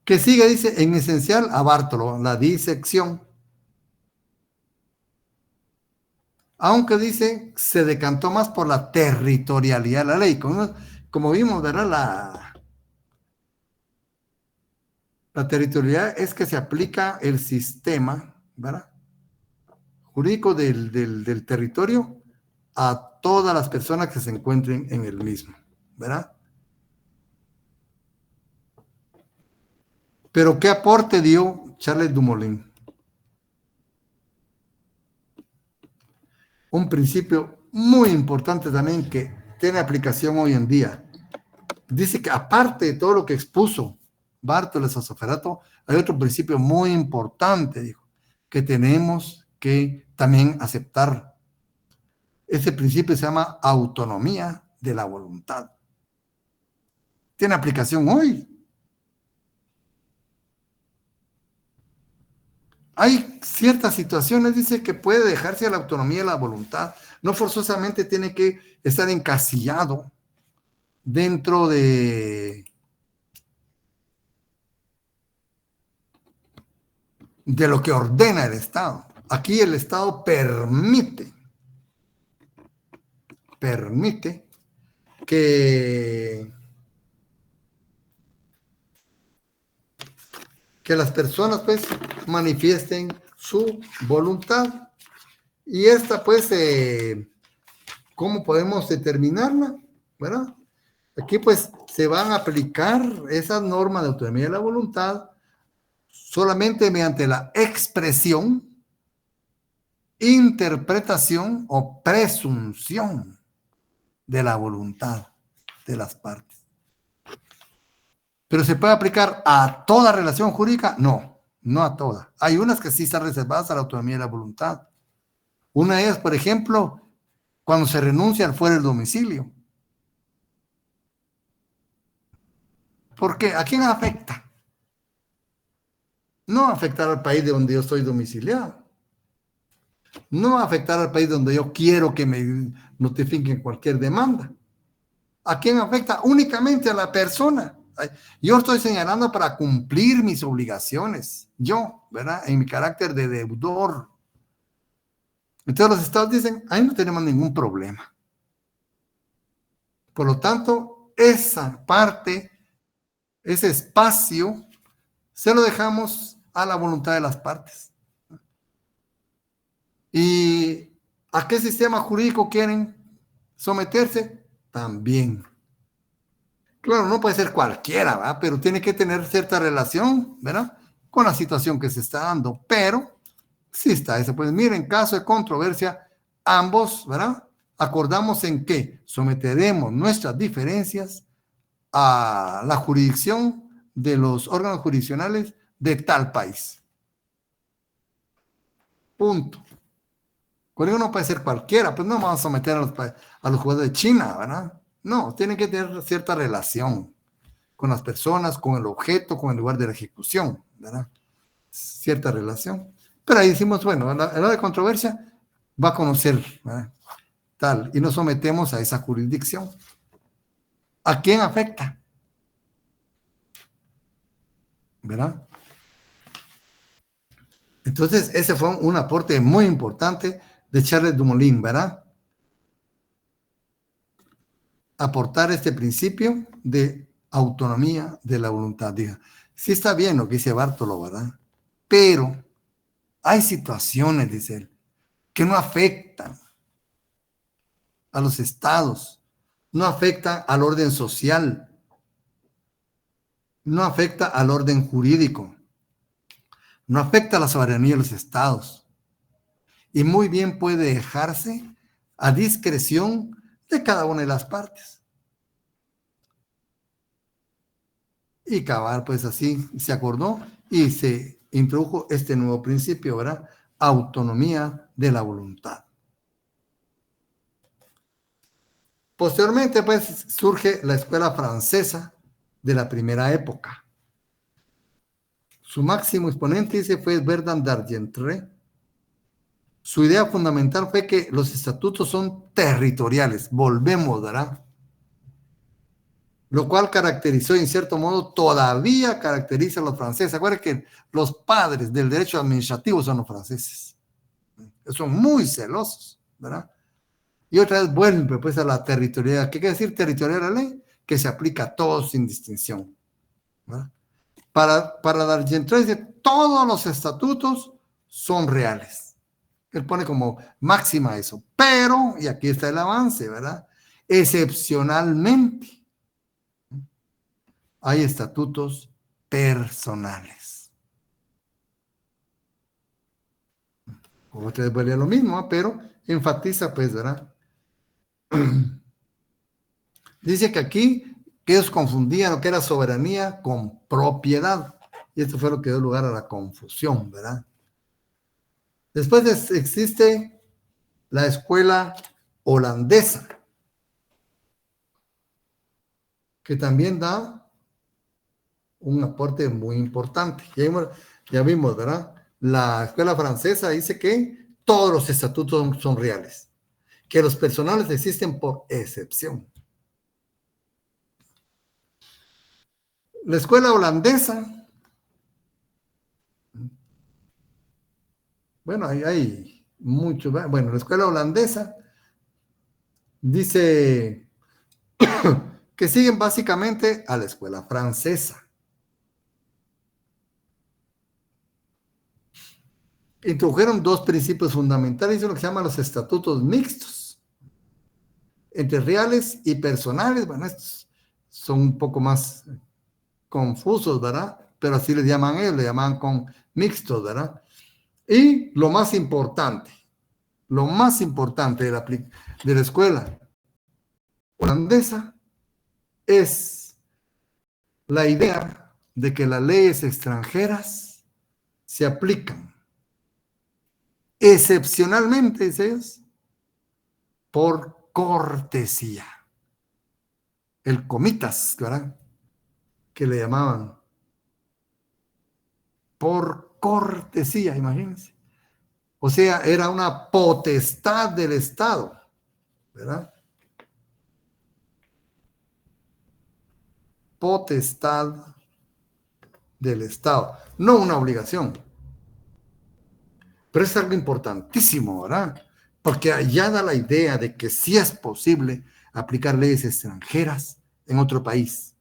Que sigue, dice, en esencial a Bartolo, la disección. Aunque dice, se decantó más por la territorialidad de la ley. Como vimos, ¿verdad? La territorialidad es que se aplica el sistema, ¿verdad?, jurídico del territorio a todas las personas que se encuentren en el mismo, ¿verdad? Pero ¿qué aporte dio Charles Dumoulin? Un principio muy importante también que tiene aplicación hoy en día. Dice que aparte de todo lo que expuso Bartolomé Sosoferato, hay otro principio muy importante, dijo, que tenemos que también aceptar. Ese principio se llama autonomía de la voluntad. Tiene aplicación hoy. Hay ciertas situaciones, dice, que puede dejarse a la autonomía de la voluntad. No forzosamente tiene que estar encasillado dentro de lo que ordena el Estado. Aquí el Estado permite que las personas pues manifiesten su voluntad. Y esta pues, ¿cómo podemos determinarla? ¿Verdad? Aquí pues se van a aplicar esas normas de autonomía de la voluntad solamente mediante la expresión, interpretación o presunción de la voluntad de las partes. ¿Pero se puede aplicar a toda relación jurídica? No, no a toda. Hay unas que sí están reservadas a la autonomía de la voluntad. Una de ellas, por ejemplo, cuando se renuncia al fuera del domicilio. ¿Por qué? ¿A quién afecta? No va a afectar al país de donde yo estoy domiciliado. No va a afectar al país donde yo quiero que me notifiquen cualquier demanda. ¿A quién afecta? Únicamente a la persona. Yo estoy señalando para cumplir mis obligaciones. Yo, ¿verdad? En mi carácter de deudor. Entonces los estados dicen, ahí no tenemos ningún problema. Por lo tanto, esa parte, ese espacio, se lo dejamos a la voluntad de las partes. ¿Y a qué sistema jurídico quieren someterse? También. Claro, no puede ser cualquiera, ¿verdad? Pero tiene que tener cierta relación, ¿verdad? Con la situación que se está dando. Pero sí está eso. Pues miren, en caso de controversia, ambos, ¿verdad? Acordamos en que someteremos nuestras diferencias a la jurisdicción de los órganos jurisdiccionales de tal país. Punto. Con ello no puede ser cualquiera, pues no vamos a someter a los jueces de China, ¿verdad? No, tienen que tener cierta relación con las personas, con el objeto, con el lugar de la ejecución, ¿verdad? Cierta relación. Pero ahí decimos, bueno, en la de controversia va a conocer, ¿verdad? Tal, y nos sometemos a esa jurisdicción. ¿A quién afecta? ¿Verdad? Entonces, ese fue un aporte muy importante de Charles Dumoulin, ¿verdad? Aportar este principio de autonomía de la voluntad. Diga, sí está bien lo que dice Bartolo, ¿verdad? Pero hay situaciones, dice él, que no afectan a los estados, no afectan al orden social, no afecta al orden jurídico, no afecta a la soberanía de los estados. Y muy bien puede dejarse a discreción de cada una de las partes. Y cabal, pues así se acordó y se introdujo este nuevo principio, ¿verdad? Autonomía de la voluntad. Posteriormente, pues, surge la escuela francesa de la primera época. Su máximo exponente, dice, fue Verdun d'Argentré. Su idea fundamental fue que los estatutos son territoriales. Volvemos, ¿verdad? Lo cual caracterizó, en cierto modo, todavía caracteriza a los franceses. Acuérdense que los padres del derecho administrativo son los franceses. Son muy celosos, ¿verdad? Y otra vez vuelve pues a la territorialidad. ¿Qué quiere decir territorial la ley? Que se aplica a todos sin distinción, ¿verdad? Para D'Argentré dice, todos los estatutos son reales. Él pone como máxima eso. Pero, y aquí está el avance, ¿verdad? Excepcionalmente, hay estatutos personales. Otra vez vuelve a lo mismo, pero enfatiza, pues, ¿verdad? Dice que aquí que ellos confundían lo que era soberanía con propiedad. Y esto fue lo que dio lugar a la confusión, ¿verdad? Después existe la escuela holandesa, que también da un aporte muy importante. Ya vimos, ¿verdad? La escuela francesa dice que todos los estatutos son reales, que los personales existen por excepción. La escuela holandesa, bueno, hay mucho, bueno, la escuela holandesa dice que siguen básicamente a la escuela francesa. Introdujeron dos principios fundamentales, lo que se llaman los estatutos mixtos, entre reales y personales. Bueno, estos son un poco más confusos, ¿verdad? Pero así les llaman ellos, le llaman con mixtos, ¿verdad? Y lo más importante de la escuela holandesa es la idea de que las leyes extranjeras se aplican excepcionalmente, dice ellos, por cortesía. El comitas, ¿verdad? Que le llamaban por cortesía, imagínense. O sea, era una potestad del Estado, ¿verdad? Potestad del Estado, no una obligación. Pero es algo importantísimo, ¿verdad? Porque allá da la idea de que sí es posible aplicar leyes extranjeras en otro país.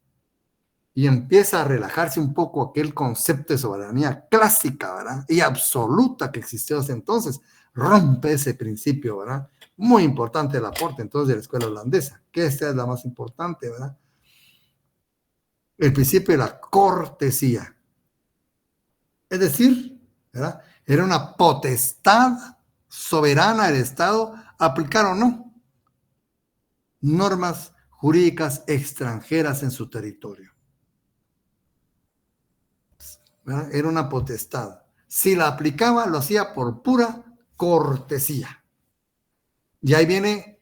Y empieza a relajarse un poco aquel concepto de soberanía clásica, ¿verdad? Y absoluta que existió hasta entonces. Rompe ese principio, ¿verdad? Muy importante el aporte entonces de la escuela holandesa, que esta es la más importante, ¿verdad? El principio de la cortesía. Es decir, ¿verdad? Era una potestad soberana del Estado aplicar o no normas jurídicas extranjeras en su territorio. ¿Verdad? Era una potestad. Si la aplicaba, lo hacía por pura cortesía. Y ahí viene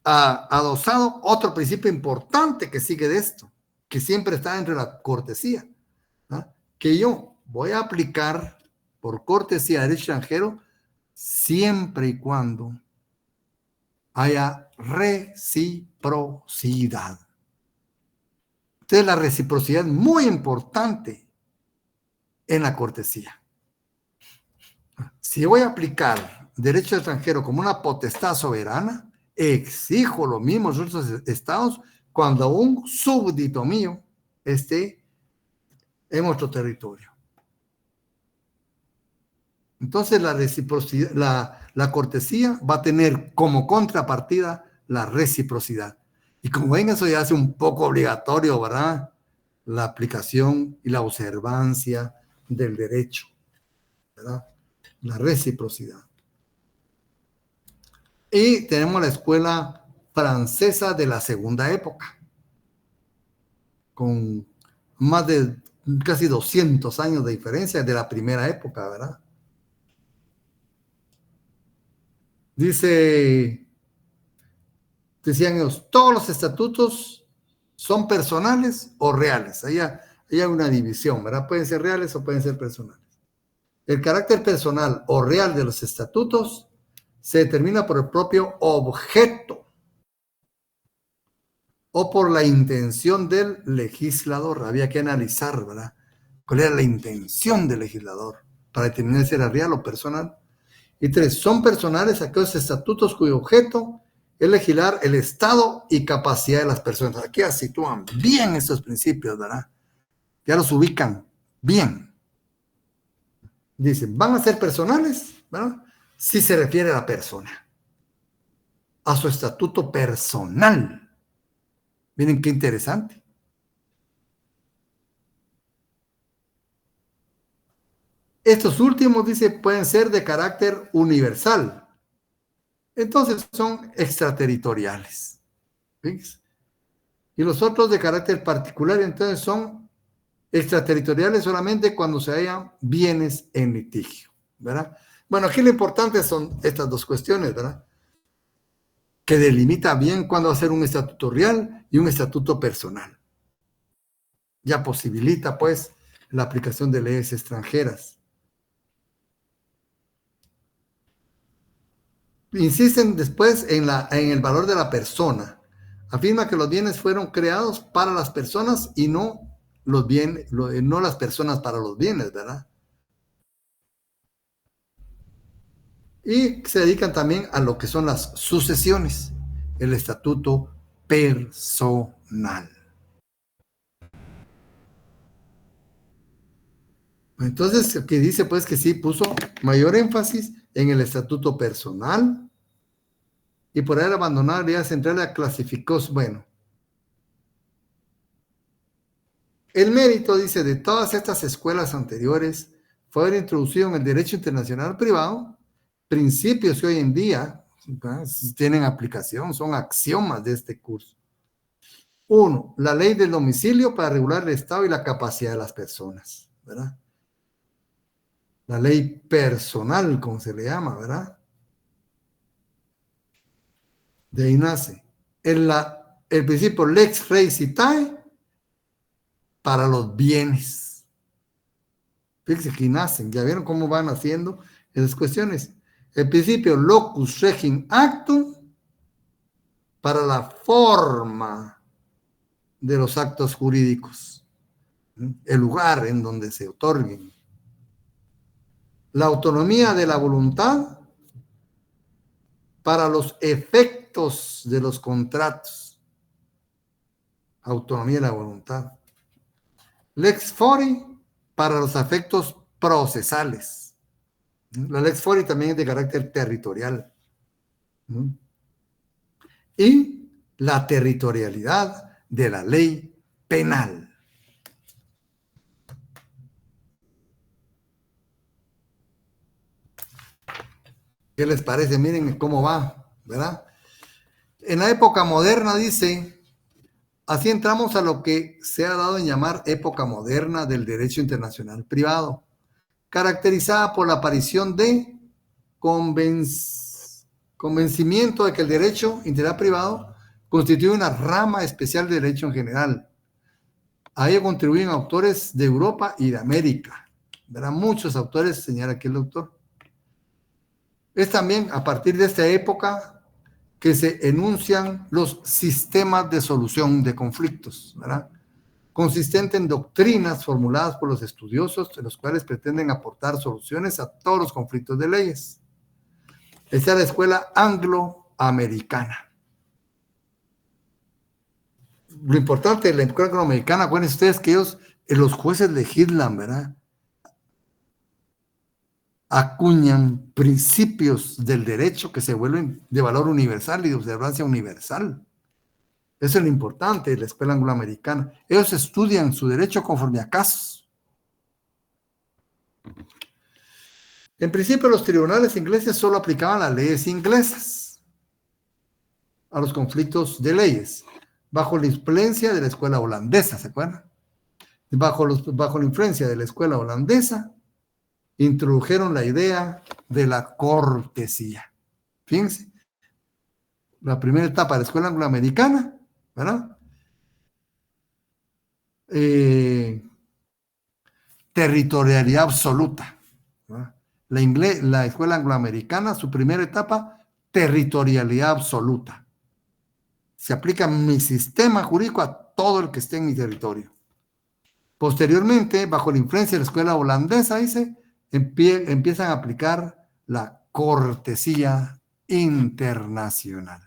adosado otro principio importante que sigue de esto, que siempre está entre la cortesía, ¿verdad? Que yo voy a aplicar por cortesía del extranjero siempre y cuando haya reciprocidad. Entonces la reciprocidad es muy importante en la cortesía. Si voy a aplicar derecho extranjero como una potestad soberana, exijo lo mismo en otros estados cuando un súbdito mío esté en otro territorio. Entonces la reciprocidad, la cortesía va a tener como contrapartida la reciprocidad. Y como ven, eso ya hace un poco obligatorio, ¿verdad? La aplicación y la observancia del derecho, ¿verdad? La reciprocidad. Y tenemos la escuela francesa de la segunda época, con más de casi 200 años de diferencia de la primera época, ¿verdad? Decían ellos, todos los estatutos son personales o reales. Ahí hay una división, ¿verdad? Pueden ser reales o pueden ser personales. El carácter personal o real de los estatutos se determina por el propio objeto o por la intención del legislador. Había que analizar, ¿verdad? ¿Cuál era la intención del legislador para determinar si era real o personal? Y 3, son personales aquellos estatutos cuyo objeto es legislar el estado y capacidad de las personas. Aquí ya sitúan bien estos principios, ¿verdad? Ya los ubican bien. Dicen, van a ser personales, ¿verdad? Si se refiere a la persona, a su estatuto personal. Miren qué interesante. Estos últimos, dice, pueden ser de carácter universal. Entonces son extraterritoriales. ¿Ves? Y los otros de carácter particular, entonces son extraterritoriales solamente cuando se hayan bienes en litigio, ¿verdad? Bueno, aquí lo importante son estas dos cuestiones, ¿verdad? Que delimita bien cuándo va a ser un estatuto real y un estatuto personal. Ya posibilita, pues, la aplicación de leyes extranjeras. Insisten después en el valor de la persona. Afirma que los bienes fueron creados para las personas y no los bienes, no las personas para los bienes, ¿verdad? Y se dedican también a lo que son las sucesiones, el estatuto personal. Entonces, aquí dice pues que sí puso mayor énfasis en el estatuto personal y por haber abandonado la idea central la clasificó, bueno. El mérito, dice, de todas estas escuelas anteriores fue haber introducido en el derecho internacional privado principios que hoy en día, ¿verdad?, tienen aplicación, son axiomas de este curso. 1. La ley del domicilio para regular el estado y la capacidad de las personas, ¿verdad? La ley personal, como se le llama, ¿verdad? De ahí nace. El principio lex rei citae para los bienes. Fíjense que nacen, ya vieron cómo van haciendo esas cuestiones. El principio locus regim actum para la forma de los actos jurídicos, el lugar en donde se otorguen. La autonomía de la voluntad para los efectos de los contratos. Autonomía de la voluntad. Lex fori para los efectos procesales. La lex fori también es de carácter territorial. Y la territorialidad de la ley penal. ¿Qué les parece? Miren cómo va, ¿verdad? En la época moderna, dice, así entramos a lo que se ha dado en llamar época moderna del derecho internacional privado, caracterizada por la aparición de convencimiento de que el derecho internacional privado constituye una rama especial de derecho en general. A ello contribuyen autores de Europa y de América, ¿verdad? Muchos autores, señala aquí el doctor. Es también a partir de esta época que se enuncian los sistemas de solución de conflictos, ¿verdad? Consistente en doctrinas formuladas por los estudiosos, de los cuales pretenden aportar soluciones a todos los conflictos de leyes. Esta es la escuela angloamericana. Lo importante de la escuela angloamericana, acuérdense ustedes que ellos, los jueces legislan, ¿verdad?, acuñan principios del derecho que se vuelven de valor universal y de observancia universal. Eso es lo importante de la escuela angloamericana. Ellos estudian su derecho conforme a casos. En principio, los tribunales ingleses solo aplicaban las leyes inglesas a los conflictos de leyes, bajo la influencia de la escuela holandesa, ¿se acuerdan? Bajo la influencia de la escuela holandesa, introdujeron la idea de la cortesía. Fíjense, la primera etapa de la escuela angloamericana, ¿verdad? Territorialidad absoluta, ¿verdad? La escuela angloamericana, su primera etapa, territorialidad absoluta. Se aplica mi sistema jurídico a todo el que esté en mi territorio. Posteriormente, bajo la influencia de la escuela holandesa, dice, empiezan a aplicar la cortesía internacional.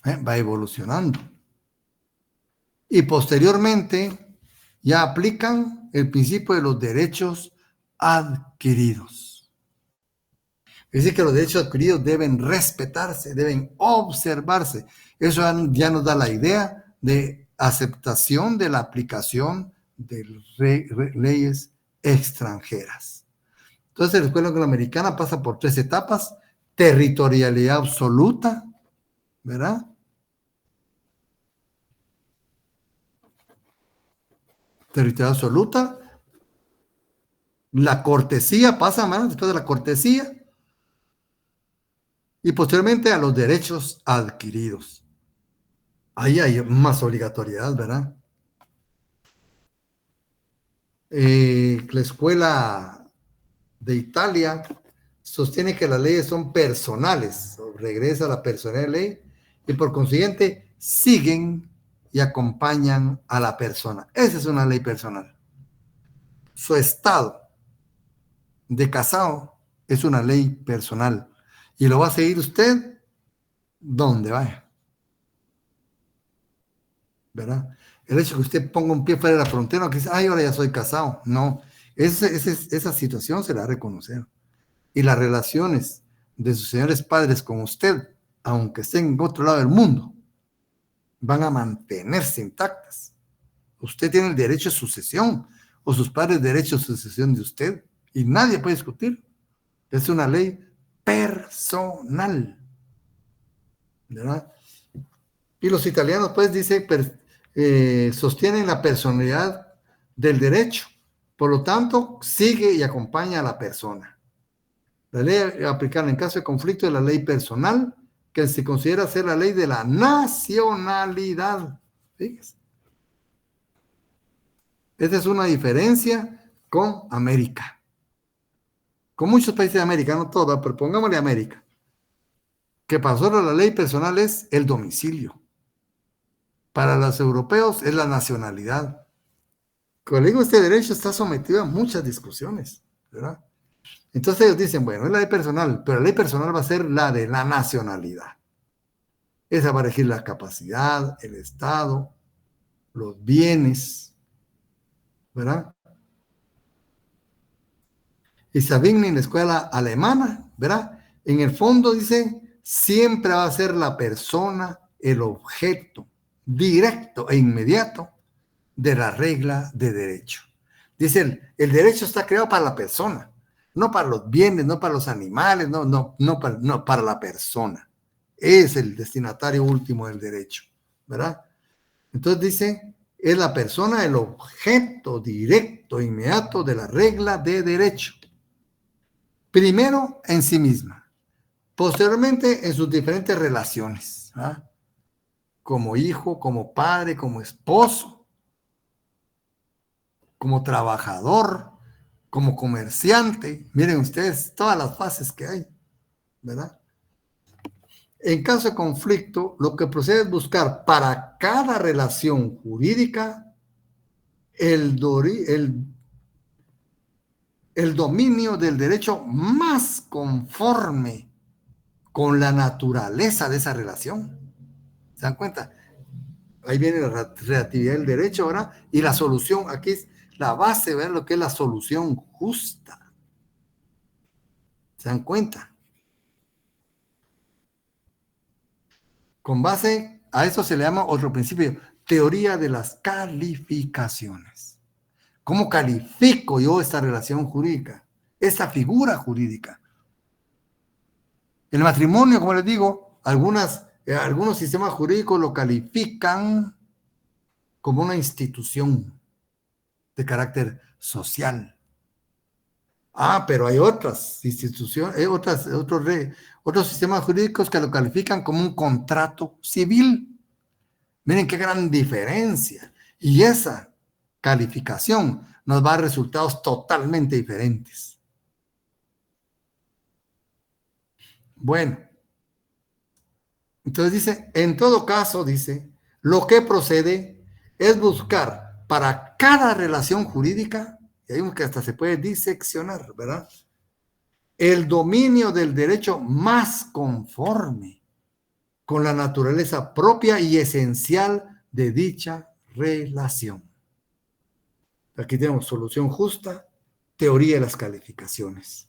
Va evolucionando. Y posteriormente ya aplican el principio de los derechos adquiridos. Es decir, que los derechos adquiridos deben respetarse, deben observarse. Eso ya nos da la idea de aceptación de la aplicación de leyes extranjeras. Entonces, la escuela angloamericana pasa por 3 etapas: territorialidad absoluta, ¿verdad? Territorialidad absoluta. La cortesía pasa, ¿verdad? Después de la cortesía. Y posteriormente a los derechos adquiridos. Ahí hay más obligatoriedad, ¿verdad? La escuela de Italia sostiene que las leyes son personales, regresa a la personalidad de ley, y por consiguiente siguen y acompañan a la persona. Esa es una ley personal. Su estado de casado es una ley personal, y lo va a seguir usted donde vaya, ¿verdad? El hecho de que usted ponga un pie fuera de la frontera, que dice, ay, ahora ya soy casado, no, esa situación se la va a reconocer. Y las relaciones de sus señores padres con usted, aunque estén en otro lado del mundo, van a mantenerse intactas. Usted tiene el derecho de sucesión, o sus padres derecho de sucesión de usted, y nadie puede discutir. Es una ley personal, ¿verdad? Y los italianos, pues, sostienen la personalidad del derecho. Por lo tanto, sigue y acompaña a la persona. La ley aplicada en caso de conflicto es la ley personal, que se considera ser la ley de la nacionalidad. Fíjese. Esta es una diferencia con América. Con muchos países de América, no todas, pero pongámosle América. Que para nosotros la ley personal es el domicilio. Para los europeos es la nacionalidad. Como le digo, este derecho está sometido a muchas discusiones, ¿verdad? Entonces ellos dicen, bueno, es la ley personal, pero la ley personal va a ser la de la nacionalidad. Esa va a regir la capacidad, el Estado, los bienes, ¿verdad? Y Savigny en la escuela alemana, ¿verdad? En el fondo dice, siempre va a ser la persona el objeto directo e inmediato de la regla de derecho. Dicen, el derecho está creado para la persona, no para los bienes, no para los animales, no para la persona. Es el destinatario último del derecho, ¿verdad? Entonces dice, es la persona el objeto directo e inmediato de la regla de derecho. Primero en sí misma, posteriormente en sus diferentes relaciones, ¿verdad? Como hijo, como padre, como esposo, como trabajador, como comerciante. Miren ustedes todas las fases que hay, ¿verdad? En caso de conflicto, lo que procede es buscar para cada relación jurídica el dominio del derecho más conforme con la naturaleza de esa relación. ¿Se dan cuenta? Ahí viene la relatividad del derecho, ¿verdad? Y la solución, aquí es la base, ¿verdad? Lo que es la solución justa. ¿Se dan cuenta? Con base a eso se le llama otro principio, teoría de las calificaciones. ¿Cómo califico yo esta relación jurídica? Esta figura jurídica. El matrimonio, como les digo, algunos sistemas jurídicos lo califican como una institución de carácter social. Pero hay otras instituciones, otros sistemas jurídicos que lo califican como un contrato civil. Miren qué gran diferencia. Y esa calificación nos va a resultados totalmente diferentes. Bueno, entonces dice, en todo caso, dice, lo que procede es buscar para cada relación jurídica, y hay que hasta se puede diseccionar, ¿verdad? El dominio del derecho más conforme con la naturaleza propia y esencial de dicha relación. Aquí tenemos solución justa, teoría de las calificaciones.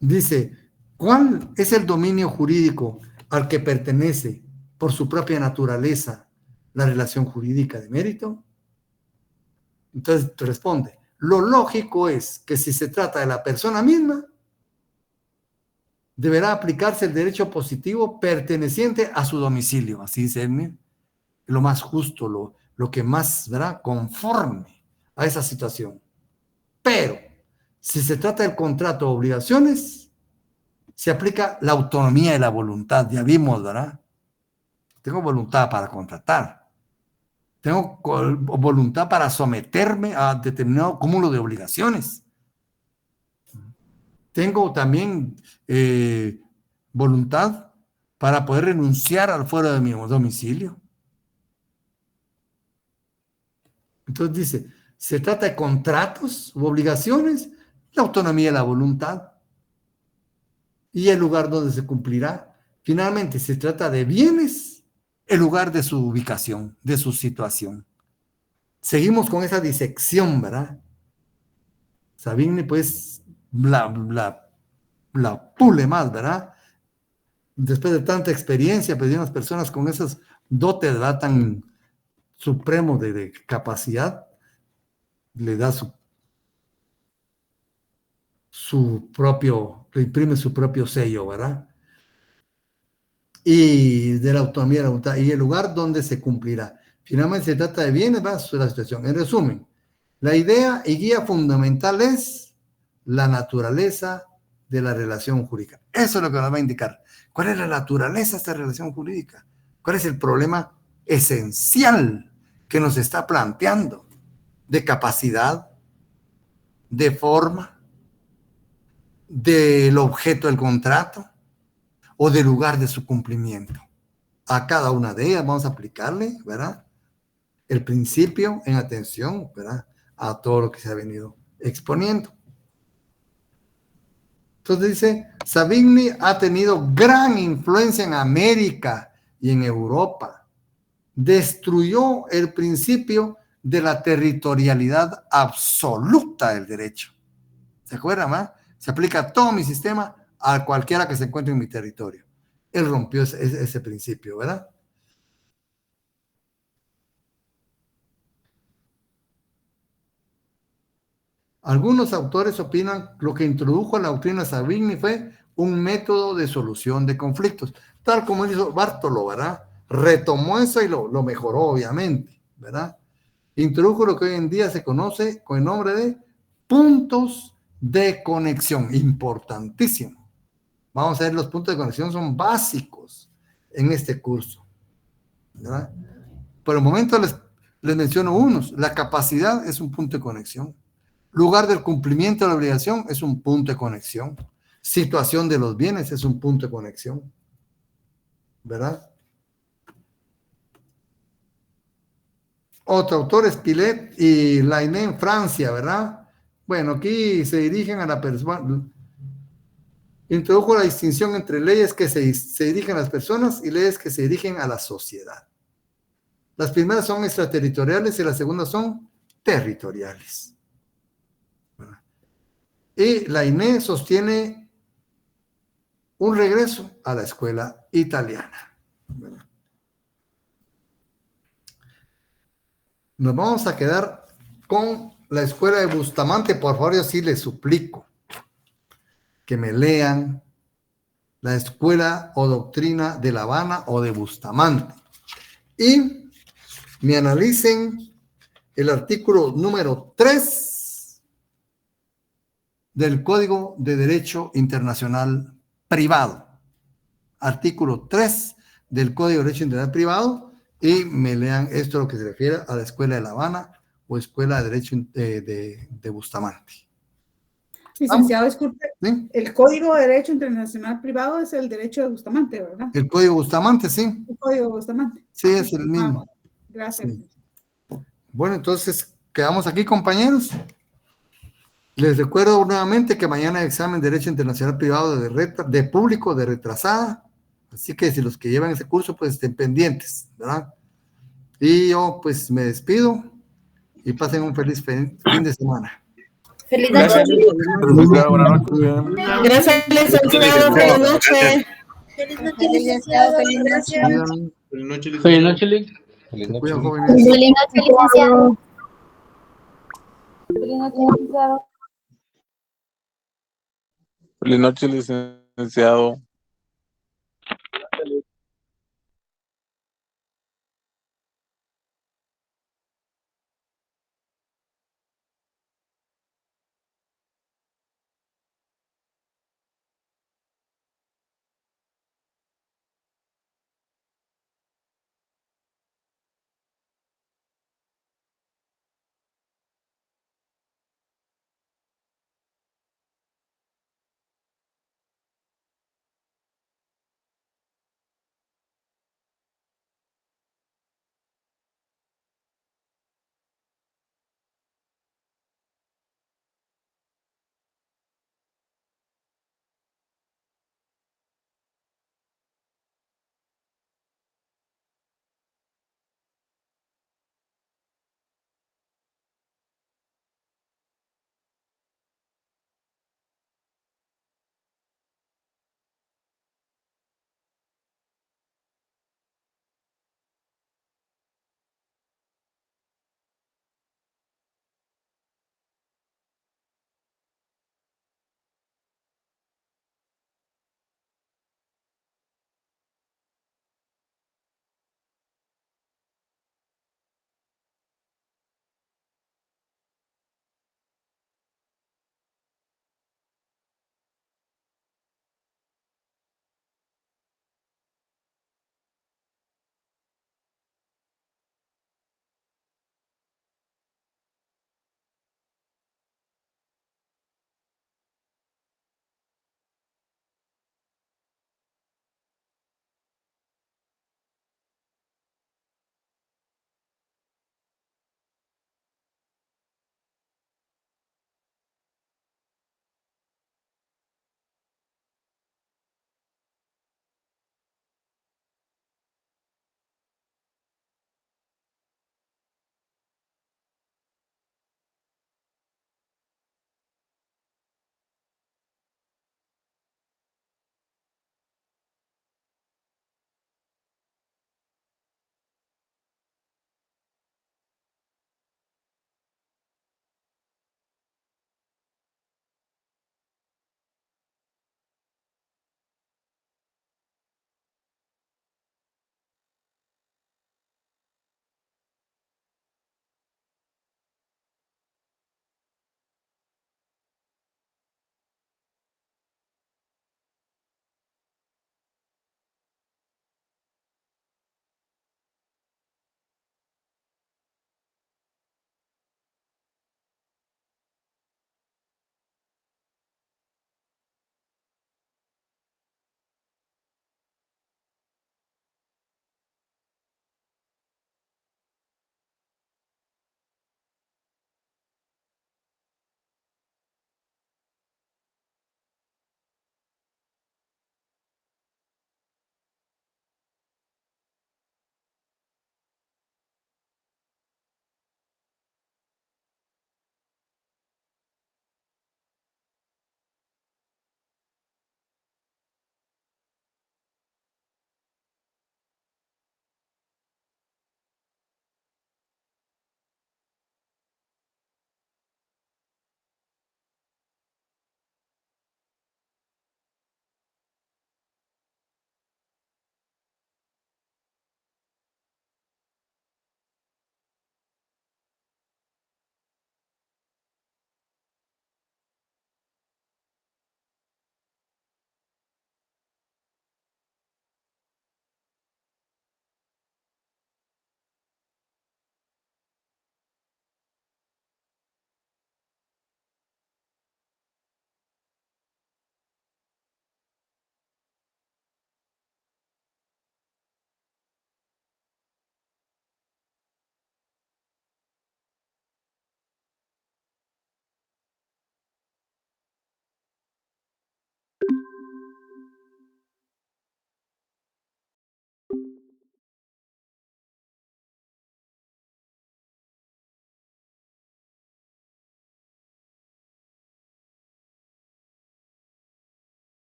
Dice, ¿cuál es el dominio jurídico al que pertenece por su propia naturaleza la relación jurídica de mérito. Entonces te responde, lo lógico es que si se trata de la persona misma, deberá aplicarse el derecho positivo perteneciente a su domicilio. Así dice lo más justo, lo que más, ¿verdad?, conforme a esa situación. Pero si se trata del contrato o obligaciones, se aplica la autonomía y la voluntad. Ya vimos, ¿verdad? Tengo voluntad para contratar. Tengo voluntad para someterme a determinado cúmulo de obligaciones. Tengo también voluntad para poder renunciar al fuera de mi domicilio. Entonces dice, se trata de contratos u obligaciones, la autonomía y la voluntad. Y el lugar donde se cumplirá. Finalmente, se trata de bienes, el lugar de su ubicación, de su situación. Seguimos con esa disección, ¿verdad? Savigny, pues, la pule más, ¿verdad? Después de tanta experiencia, pues, de unas personas con esos dotes, ¿verdad?, tan supremos de capacidad, le da le imprime su propio sello, ¿verdad? Y de la autonomía de la voluntad, y el lugar donde se cumplirá. Finalmente se trata de bienes, ¿verdad?, sobre la situación. En resumen, la idea y guía fundamental es la naturaleza de la relación jurídica. Eso es lo que nos va a indicar. ¿Cuál es la naturaleza de esta relación jurídica? ¿Cuál es el problema esencial que nos está planteando? De capacidad, de forma, del objeto del contrato o del lugar de su cumplimiento. A cada una de ellas vamos a aplicarle, ¿verdad?, el principio en atención, ¿verdad?, a todo lo que se ha venido exponiendo. Entonces dice, Savigny ha tenido gran influencia en América y en Europa. Destruyó el principio de la territorialidad absoluta del derecho. ¿Se acuerdan, verdad? Se aplica todo mi sistema a cualquiera que se encuentre en mi territorio. Él rompió ese principio, ¿verdad? Algunos autores opinan lo que introdujo la doctrina Savigny fue un método de solución de conflictos, tal como hizo Bartolo, ¿verdad? Retomó eso y lo mejoró, obviamente, ¿verdad? Introdujo lo que hoy en día se conoce con el nombre de puntos de conexión, importantísimo. Vamos a ver, los puntos de conexión son básicos en este curso, ¿verdad? Por el momento les menciono unos. La capacidad es un punto de conexión. Lugar del cumplimiento de la obligación es un punto de conexión. Situación de los bienes es un punto de conexión, ¿verdad? Otro autor es Pilet y Lainé en Francia, ¿verdad? Bueno, aquí se dirigen a la persona. Introdujo la distinción entre leyes que se dirigen a las personas y leyes que se dirigen a la sociedad. Las primeras son extraterritoriales y las segundas son territoriales. Y Lainé sostiene un regreso a la escuela italiana. Nos vamos a quedar con la escuela de Bustamante. Por favor, yo sí les suplico que me lean la escuela o doctrina de La Habana o de Bustamante y me analicen el artículo número 3 del Código de Derecho Internacional Privado. Artículo 3 del Código de Derecho Internacional Privado, y me lean esto, lo que se refiere a la Escuela de La Habana o Escuela de Derecho de Bustamante. Licenciado, disculpe, ¿Sí? el Código de Derecho Internacional Privado es el derecho de Bustamante, ¿verdad? El Código Bustamante, sí. El Código de Bustamante. Sí, es el mismo. Gracias. Sí. Bueno, entonces, quedamos aquí, compañeros. Les recuerdo nuevamente que mañana hay examen de Derecho Internacional Privado de público de retrasada, así que si los que llevan ese curso, pues estén pendientes, ¿verdad? Y yo, pues, me despido y pasen un feliz fin de semana. Feliz noche. Buenas noches. Gracias, licenciado. Feliz noche. Feliz noche, licenciado. Feliz noche. Feliz noche, Feliz noche, Lic. Se cuidan, jóvenes. Buenas noches, licenciado. Buenas noches, licenciado. Feliz noche, licenciado.